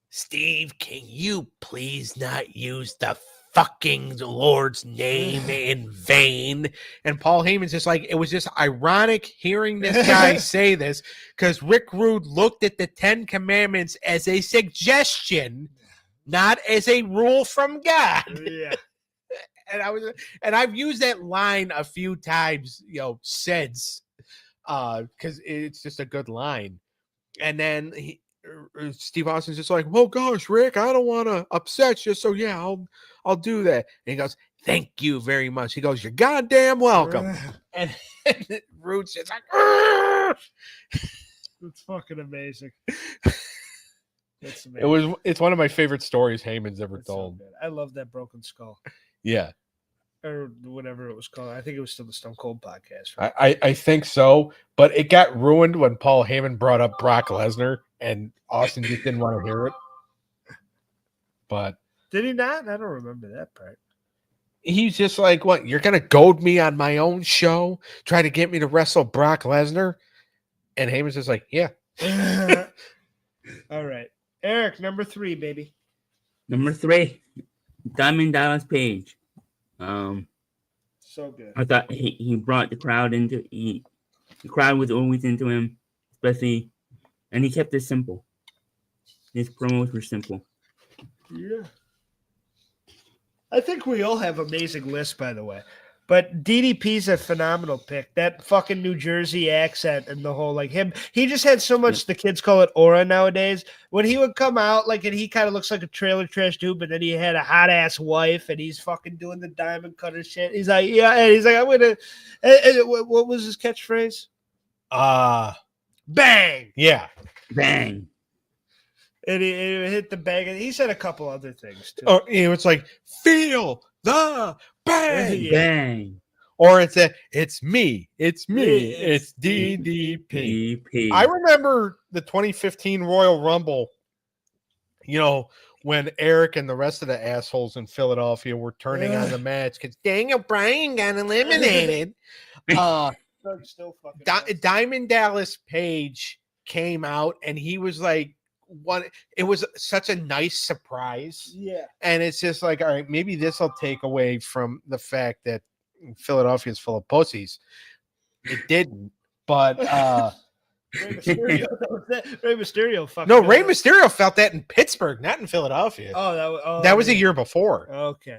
Steve, can you please not use the fucking Lord's name in vain? And Paul Heyman's just like, it was just ironic hearing this guy say this, because Rick Rude looked at the 10 Commandments as a suggestion, not as a rule from God. Yeah. And I've used that line a few times, since, because it's just a good line. And then Steve Austin's just like, well, gosh, Rick, I don't want to upset you, so yeah, I'll do that. And he goes, thank you very much. He goes, you're goddamn welcome. and Rude's just like, argh! It's fucking amazing. That's amazing. It's one of my favorite stories Heyman's ever told. So I love that Broken Skull. Yeah. Or whatever it was called. I think it was still the Stone Cold podcast. Right? I think so, but it got ruined when Paul Heyman brought up Brock Lesnar, and Austin just didn't want to hear it. But did he not? I don't remember that part. He's just like, what? You're gonna goad me on my own show, try to get me to wrestle Brock Lesnar? And Heyman's just like, yeah. All right, Eric, number 3, baby. Number 3, Diamond Dallas Page. So good. I thought he brought the crowd into the crowd was always into him, especially, and he kept it simple. His promos were simple. Yeah. I think we all have amazing lists, by the way. But DDP's a phenomenal pick. That fucking New Jersey accent and the whole him. He just had so much. The kids call it aura nowadays. When he would come out, and he kind of looks like a trailer trash dude, but then he had a hot ass wife, and he's fucking doing the diamond cutter shit. He's like, yeah, and he's like, I'm gonna. What was his catchphrase? Bang. Yeah, bang. And he hit the bang, and he said a couple other things too. Oh, it's like feel the bang, bang, or it's me, it's DDP. I remember the 2015 Royal Rumble. When Eric and the rest of the assholes in Philadelphia were turning on the match because Daniel Bryan got eliminated. Diamond Dallas Page came out and he was like it was such a nice surprise. Yeah. And it's just like, all right, maybe this will take away from the fact that Philadelphia is full of pussies. It didn't, but Rey Mysterio. Rey Mysterio. Fucking no, Rey Mysterio felt that in Pittsburgh, not in Philadelphia. That was a year before. Okay.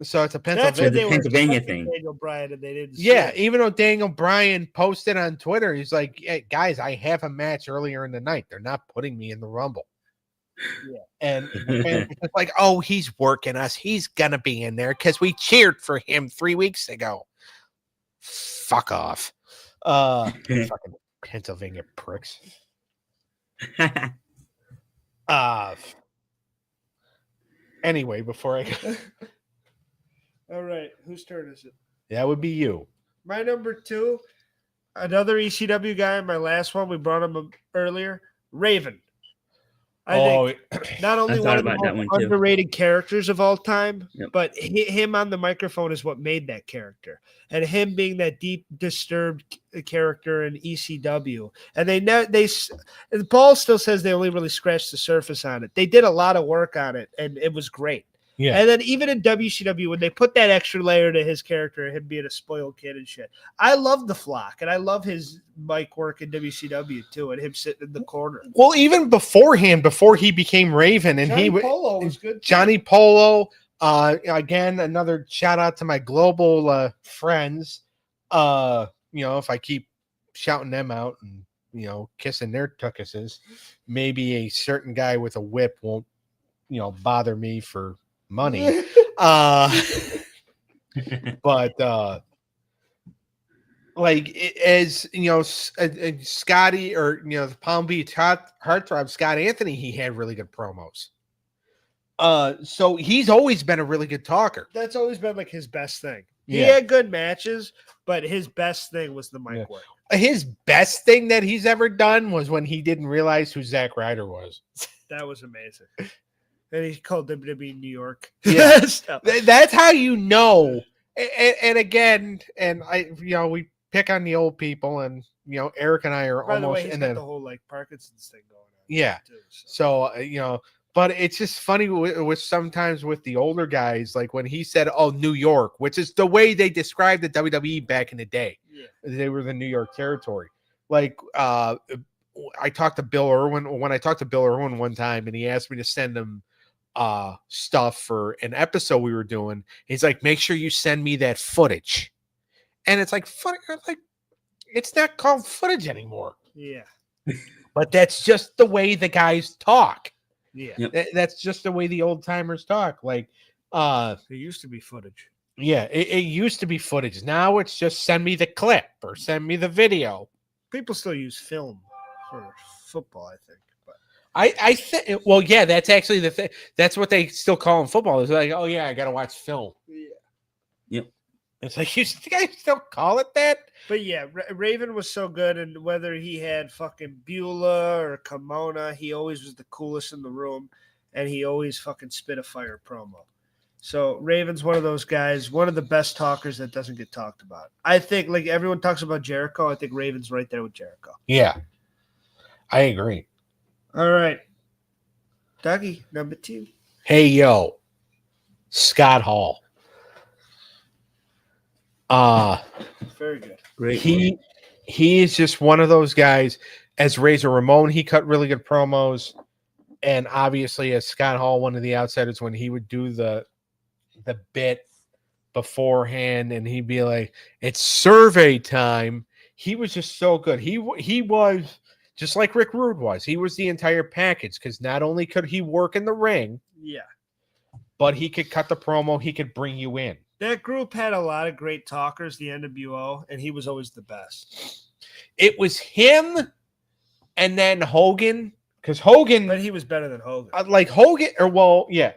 So it's a That's when Pennsylvania. they were Pennsylvania expecting thing. Daniel Bryan and they didn't. Yeah, see it. even though Daniel Bryan posted on Twitter, he's like, hey, guys, I have a match earlier in the night. They're not putting me in the Rumble. Yeah. And it's like, oh, he's working us. He's gonna be in there because we cheered for him 3 weeks ago. Fuck off. Fucking Pennsylvania pricks. Anyway, before I go, All right, whose turn is it? that would be you. My number 2, another ECW guy. My last one, we brought him up earlier. Raven. I think not only one of the most underrated characters of all time, but him on the microphone is what made that character. And him being that deep, disturbed character in ECW. And Paul still says they only really scratched the surface on it. They did a lot of work on it, and it was great. Yeah. And then even in WCW, when they put that extra layer to his character, him being a spoiled kid and shit, I love the Flock, and I love his mic work in WCW too, and him sitting in the corner. Well, even beforehand, before he became Raven, and Johnny Polo was good too. Johnny Polo. Again, another shout out to my global friends. If I keep shouting them out and kissing their tuckuses, maybe a certain guy with a whip won't bother me for money. But as Scotty or the Palm Beach Heartthrob Scott Anthony, he had really good promos. So he's always been a really good talker. That's always been like his best thing. He Yeah. had good matches, but his best thing was the mic work. His best thing that he's ever done was when he didn't realize who Zack Ryder was. That was amazing. And he called WWE New York. Yeah. That's how you know. And again, we pick on the old people, and Eric and I are By the almost way, he's in got the whole like Parkinson's thing going on. Yeah. Too, So but it's just funny with sometimes with the older guys, like when he said, "Oh, New York," which is the way they described the WWE back in the day. Yeah. They were the New York territory. Like I talked to Bill Irwin when I talked to Bill Irwin one time, and he asked me to send him stuff for an episode we were doing. He's like, make sure you send me that footage. And it's like, it's not called footage anymore. Yeah. But that's just the way the guys talk. Yeah. Yep. That's just the way the old timers talk. Like, it used to be footage. Yeah, it used to be footage. Now it's just send me the clip or send me the video. People still use film for football, I think. I think, well, yeah, that's actually the thing. That's what they still call in football. It's like, oh, yeah, I got to watch film. Yeah. Yep. It's like, you guys still call it that? But yeah, Raven was so good. And whether he had fucking Beulah or Kimona, he always was the coolest in the room. And he always fucking spit a fire promo. So Raven's one of those guys, one of the best talkers that doesn't get talked about. I think, like everyone talks about Jericho, I think Raven's right there with Jericho. Yeah. I agree. All right. Dougie, number 2. Hey, yo. Scott Hall. Very good. Great. He is just one of those guys. As Razor Ramon, he cut really good promos. And obviously, as Scott Hall, one of the outsiders, when he would do the bit beforehand and he'd be like, it's survey time. He was just so good. He was just like Rick Rude was. He was the entire package because not only could he work in the ring, yeah, but he could cut the promo. He could bring you in. That group had a lot of great talkers, the NWO, and he was always the best. It was him and then Hogan, because Hogan, but he was better than Hogan. Like Hogan, yeah.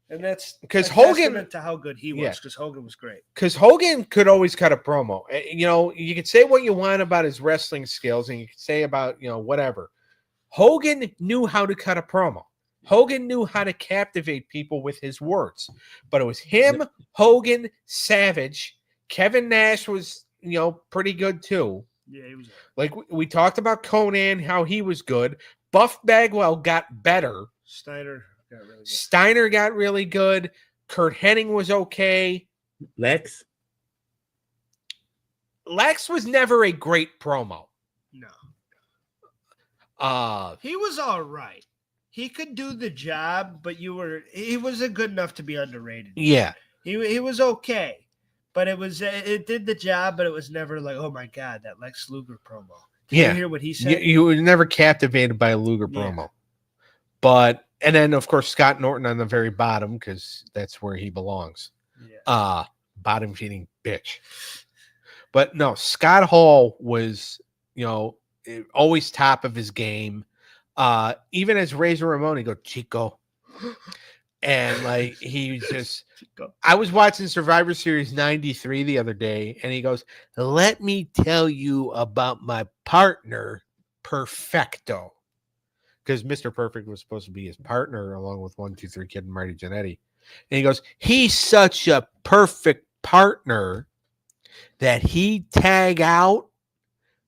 And that's because Hogan, to how good he was, because Hogan was great. Because Hogan could always cut a promo. You could say what you want about his wrestling skills, and you could say about whatever. Hogan knew how to cut a promo. Hogan knew how to captivate people with his words. But it was him, Hogan, Savage. Kevin Nash was pretty good too. Yeah, he was. Like we talked about Conan, how he was good. Buff Bagwell got better. Steiner got really good. Steiner got really good. Kurt Hennig was okay. Lex. Lex was never a great promo. No. Uh, He was all right. He could do the job, but he wasn't good enough to be underrated. yeah. He was okay, but it did the job, but it was never like, oh my God, that Lex Luger promo. Did you hear what he said? You were never captivated by a Luger Yeah. promo. But, and then, of course, Scott Norton on the very bottom, because that's where he belongs. Yeah. Bottom feeding bitch. But no, Scott Hall was, always top of his game. Even as Razor Ramon, he go, Chico. And like, he just, I was watching Survivor Series 93 the other day, and he goes, let me tell you about my partner, Perfecto. Because Mr. Perfect was supposed to be his partner along with 1-2-3 Kid and Marty Jannetty. And he goes, he's such a perfect partner that he tag out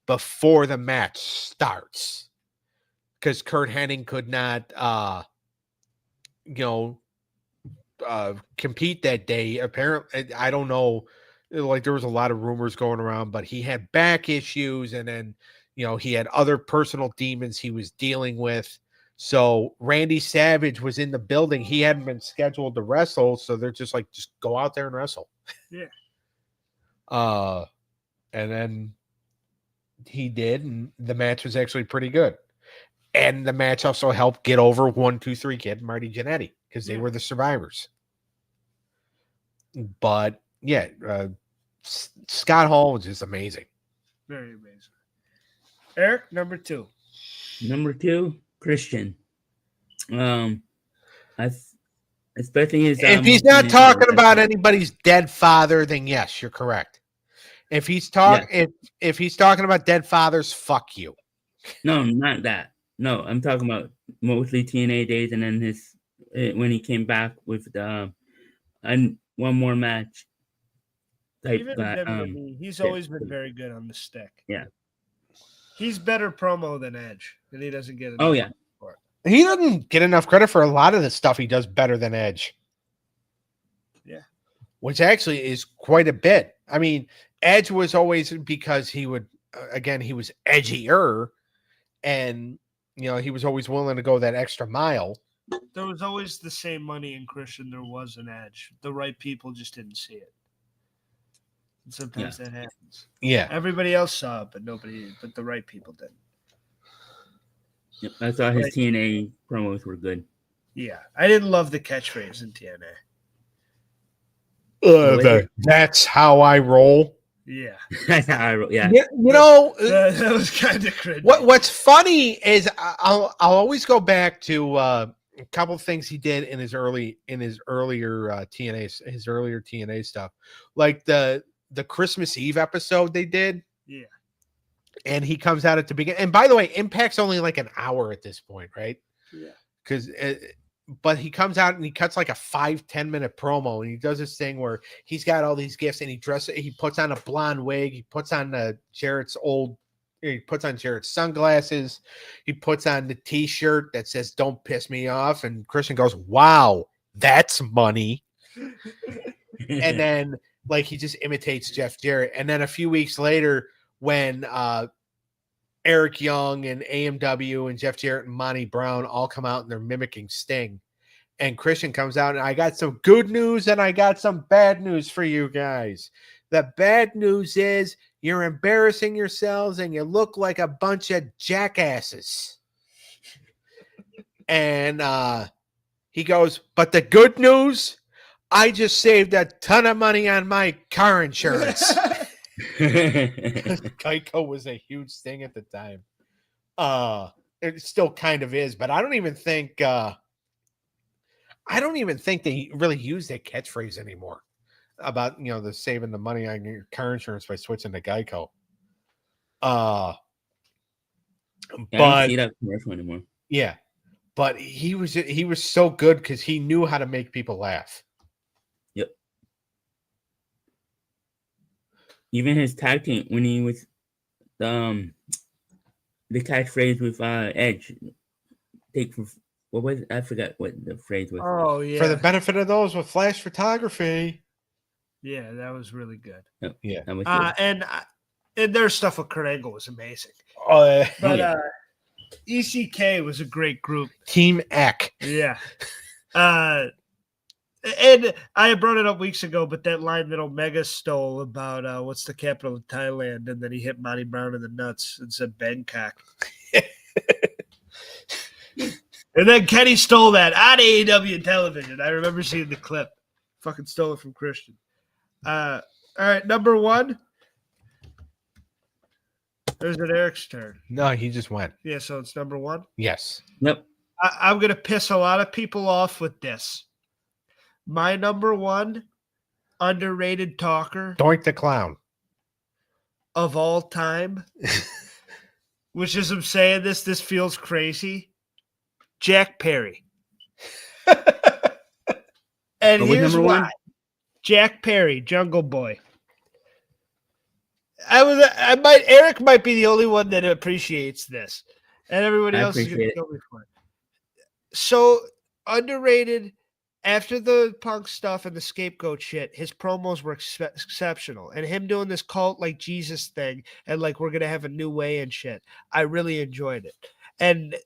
before the match starts. Because Kurt Hennig could not, compete that day. Apparently, I don't know. Like, there was a lot of rumors going around, but he had back issues, and then, he had other personal demons he was dealing with. So Randy Savage was in the building. He hadn't been scheduled to wrestle, so they're just like, just go out there and wrestle. Yeah. And then he did, and the match was actually pretty good. And the match also helped get over 1-2-3 Kid and Marty Jannetty, because they were the survivors. But yeah, Scott Hall was just amazing. Very amazing. Eric, number 2. Number 2, Christian. Especially his. If he's not talking about anybody's dead father, then yes, you're correct. If he's if he's talking about dead fathers, fuck you. No, not that. No, I'm talking about mostly TNA days, and then when he came back with the one more match. Even in WWE, he's always been very good on the stick. Yeah. He's better promo than Edge, and he doesn't get it. Oh, yeah. For it. He doesn't get enough credit for a lot of the stuff he does better than Edge. Yeah. Which actually is quite a bit. I mean, Edge was always, because he would, again, he was edgier, and, he was always willing to go that extra mile. There was always the same money in Christian there was in Edge. The right people just didn't see it. And sometimes that happens. Yeah. Everybody else saw it, but the right people didn't. Yep, I thought his TNA promos were good. Yeah. I didn't love the catchphrase in TNA. That's how I roll. Yeah. Yeah. That was kind of cringy. What's funny is I'll always go back to a couple of things he did in his earlier TNA stuff, like the Christmas Eve episode they did. Yeah. And he comes out at the beginning. And by the way, Impact's only like an hour at this point, right? Yeah. But he comes out and he cuts like a 5-10 minute promo, and he does this thing where he's got all these gifts, and he puts on a blonde wig, he puts on Jarrett's sunglasses, he puts on the t-shirt that says "Don't piss me off," and Christian goes, "Wow, that's money." And then like he just imitates Jeff Jarrett. And then a few weeks later, when Eric Young and AMW and Jeff Jarrett and Monty Brown all come out and they're mimicking Sting, and Christian comes out, and I got some good news and I got some bad news for you guys. The bad news is you're embarrassing yourselves and you look like a bunch of jackasses. And he goes, but the good news, I just saved a ton of money on my car insurance. Geico was a huge thing at the time. It still kind of is, but I don't even think they really use that catchphrase anymore about the saving the money on your car insurance by switching to Geico. I But don't see that commercial anymore. yeah, but he was so good because he knew how to make people laugh. Yep. Even his tag team when he was the catchphrase with Edge, take for what was it? I forgot what the phrase was. Oh yeah, For the benefit of those with flash photography. yeah, that was really good. Yeah. That was good. And their stuff with Kurt Angle was amazing. Oh, But yeah. ECK was a great group. Team Eck. Yeah. And I brought it up weeks ago, but that line that Omega stole about what's the capital of Thailand, and then he hit Monty Brown in the nuts and said Bangkok. And then Kenny stole that on AEW television. I remember seeing the clip. Fucking stole it from Christian. All right, number one. There's an Eric's turn. No, he just went. Yeah, so it's number one. Yes. Yep. I'm going to piss a lot of people off with this. My number one underrated talker Doink the Clown. of all time, which is I'm saying this feels crazy. Jack Perry. And What was here's number why. one? Jack Perry, Jungle Boy. Eric might be the only one that appreciates this. And everybody I else is going to appreciate it. kill me for it. So underrated. After the Punk stuff and the scapegoat shit, his promos were exceptional. And him doing this cult like Jesus thing and like we're going to have a new way and shit, I really enjoyed it. And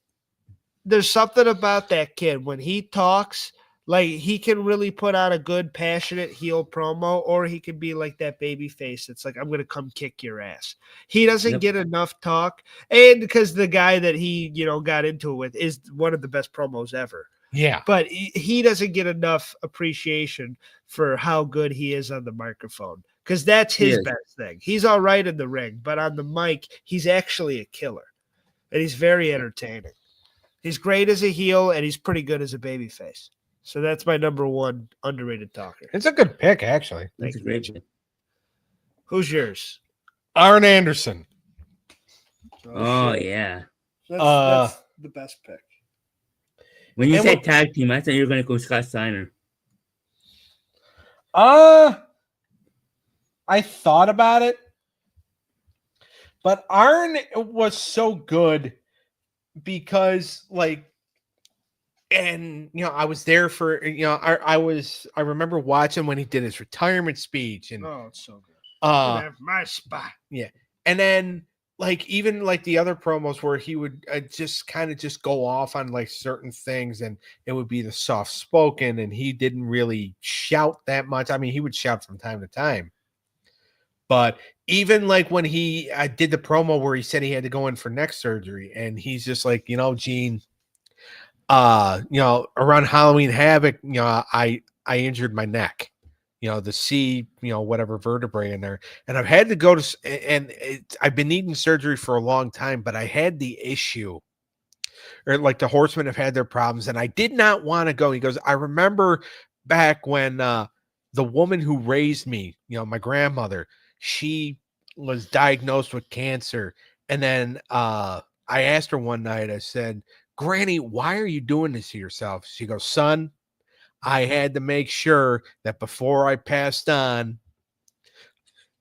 there's something about that kid when he talks, like he can really put on a good, passionate heel promo, or he can be like that baby face. It's like, I'm going to come kick your ass. He doesn't get enough talk. And because the guy that he, got into it with is one of the best promos ever. Yeah. But he doesn't get enough appreciation for how good he is on the microphone because that's his best thing. He's all right in the ring, but on the mic, he's actually a killer. And he's very entertaining. He's great as a heel, and he's pretty good as a babyface. So that's my number one underrated talker. It's a good pick, actually. That's a great pick. Who's yours? Arn Anderson. Oh yeah. That's the best pick. When you said tag team, I thought you were going to go Scott Steiner. I thought about it, but Arn was so good because, I was there for, I remember watching when he did his retirement speech, and oh, it's so good. Have my spot. Yeah, and then. Even the other promos where he would just go off on certain things, and it would be the soft spoken, and he didn't really shout that much. I mean, he would shout from time to time, but even when he did the promo where he said he had to go in for neck surgery, and he's just like, Gene, around Halloween Havoc, I injured my neck. The C, whatever vertebrae in there. And I've had to go to, and I've been needing surgery for a long time, but I had the issue, or the Horsemen have had their problems, and I did not want to go. He goes, I remember back when the woman who raised me, my grandmother, she was diagnosed with cancer. And then I asked her one night, I said, Granny, why are you doing this to yourself? She goes, son, I had to make sure that before I passed on,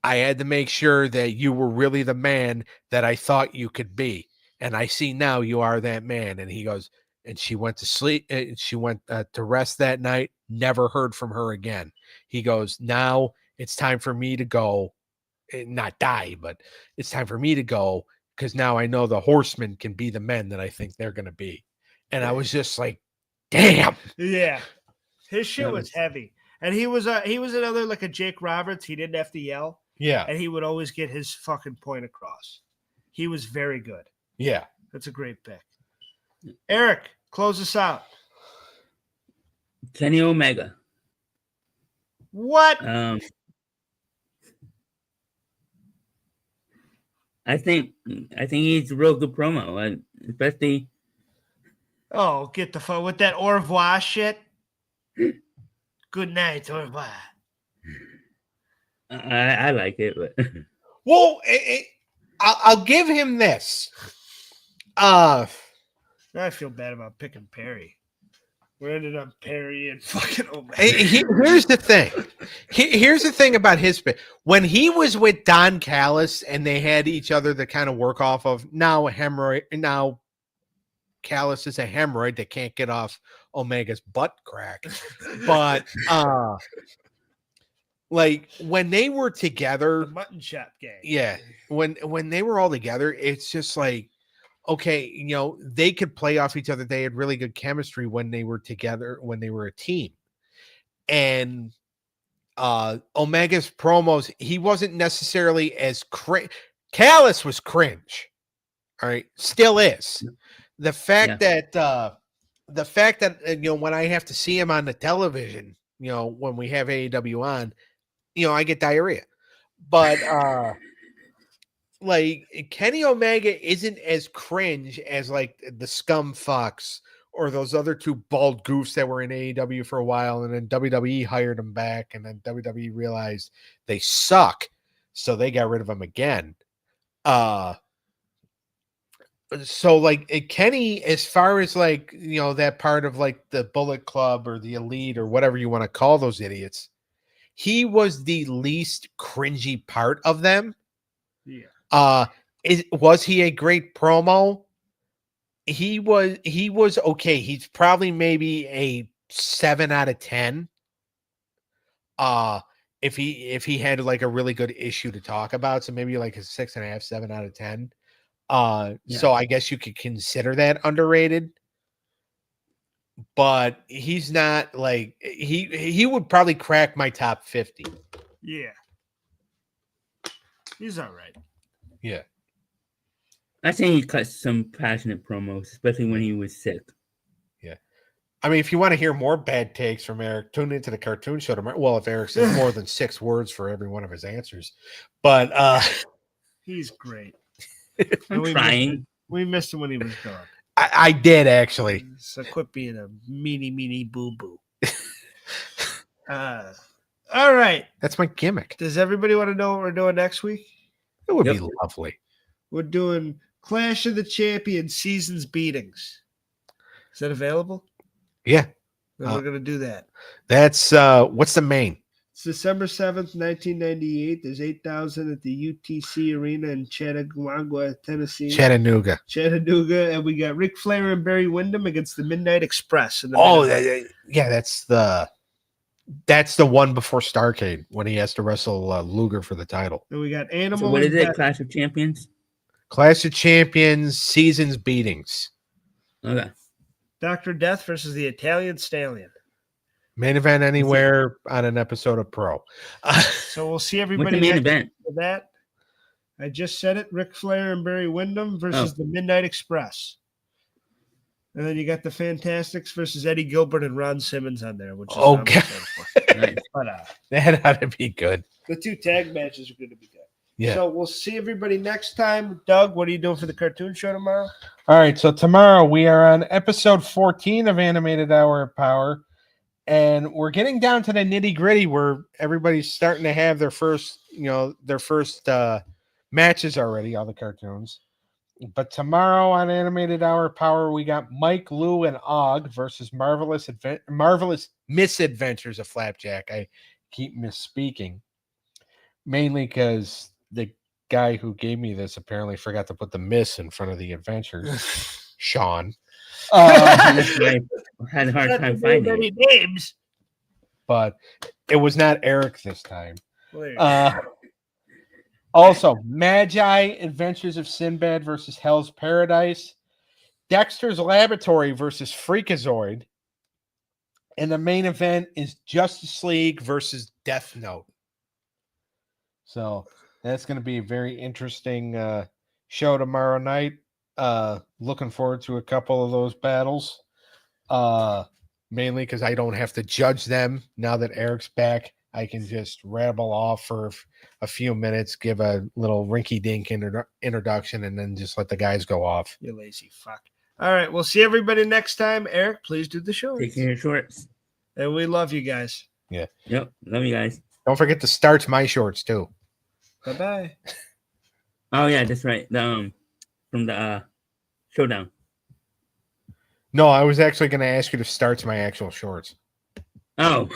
I had to make sure that you were really the man that I thought you could be. And I see now you are that man. And he goes, and she went to sleep. She went to rest that night. Never heard from her again. He goes, now it's time for me to go, not die, but it's time for me to go. Because now I know the Horsemen can be the men that I think they're going to be. And I was just like, damn. Yeah. His shit was heavy. And he was another like a Jake Roberts. He didn't have to yell. Yeah. And he would always get his fucking point across. He was very good. Yeah. That's a great pick. Eric, close us out. Kenny Omega. What? I think he's a real good promo, especially. Oh, get the fuck with that au revoir shit. Good night, au revoir. I like it, but well, I'll give him this. Now I feel bad about picking Perry. We ended up Perry and fucking Omega. Here's the thing. Here's the thing about his pick. When he was with Don Callis and they had each other to kind of work off of, now Callus is a hemorrhoid that can't get off Omega's butt crack. But like when they were together, The mutton chop gang. yeah, when they were all together, it's just like, okay, you know, they could play off each other. They had really good chemistry when they were together, when they were a team. And Omega's promos, he wasn't necessarily as Callus was cringe. All right, still is. The fact that you know, when I have to see him on the television, you know, when we have AEW on, you know, I get diarrhea. But like Kenny Omega isn't as cringe as like the Scum Fox or those other two bald goofs that were in AEW for a while, and then WWE hired them back, and then WWE realized they suck, so they got rid of them again. So like Kenny, as far as like, you know, that part of like the Bullet Club or the Elite or whatever you want to call those idiots, he was the least cringy part of them. Yeah. Was he a great promo? He was okay. He's probably maybe a 7 out of 10. If he had like a really good issue to talk about, so maybe like a 6.5, 7 out of 10. So I guess you could consider that underrated. But he's not like he would probably crack my top 50. Yeah. He's all right. Yeah. I think he cut some passionate promos, especially when he was sick. Yeah. I mean, if you want to hear more bad takes from Eric, tune into the cartoon show tomorrow. Well, if Eric says more than 6 words for every one of his answers. But he's great. I'm trying. We missed him when he was gone. I did actually. So quit being a meanie boo boo. All right. That's my gimmick. Does everybody want to know what we're doing next week? It would be lovely. We're doing Clash of the Champions Seasons Beatings. Is that available? Yeah. Then we're going to do that. That's what's the main? It's December 7th, 1998. There's 8,000 at the UTC Arena in Chattanooga, Tennessee. Chattanooga. And we got Ric Flair and Barry Windham against the Midnight Express. Yeah, that's the one before Starrcade when he has to wrestle Luger for the title. And we got Animal. So what is it? Clash of Champions? Clash of Champions Seasons Beatings. Okay. Dr. Death versus the Italian Stallion. Main event anywhere on an episode of Pro. So we'll see everybody. What's the main event for that? I just said it. Ric Flair and Barry Windham versus the Midnight Express. And then you got the Fantastics versus Eddie Gilbert and Ron Simmons on there. Which is okay. Nice. But, that ought to be good. The 2 tag matches are going to be good. Yeah. So we'll see everybody next time. Doug, what are you doing for the cartoon show tomorrow? All right. So tomorrow we are on episode 14 of Animated Hour of Power. And we're getting down to the nitty gritty where everybody's starting to have their first matches already, all the cartoons. But tomorrow on Animated Hour of Power, we got Mike, Lou, and Og versus Marvelous Misadventures of Flapjack. I keep misspeaking. Mainly because the guy who gave me this apparently forgot to put the miss in front of the adventures. Sean. I had a hard time finding any names. But it was not Eric this time. Also, Magi Adventures of Sinbad versus Hell's Paradise. Dexter's Laboratory versus Freakazoid. And the main event is Justice League versus Death Note. So that's going to be a very interesting show tomorrow night. Looking forward to a couple of those battles. Mainly because I don't have to judge them now that Eric's back. I can just rabble off for a few minutes, give a little rinky-dink introduction, and then just let the guys go off. You lazy fuck. All right, we'll see everybody next time. Eric, please do the show. Taking your shorts. And we love you guys. Yeah. Yep. Love you guys. Don't forget to starch my shorts too. Bye-bye. Oh yeah, that's right. From the Showdown. No, I was actually going to ask you to starch my actual shorts. Oh.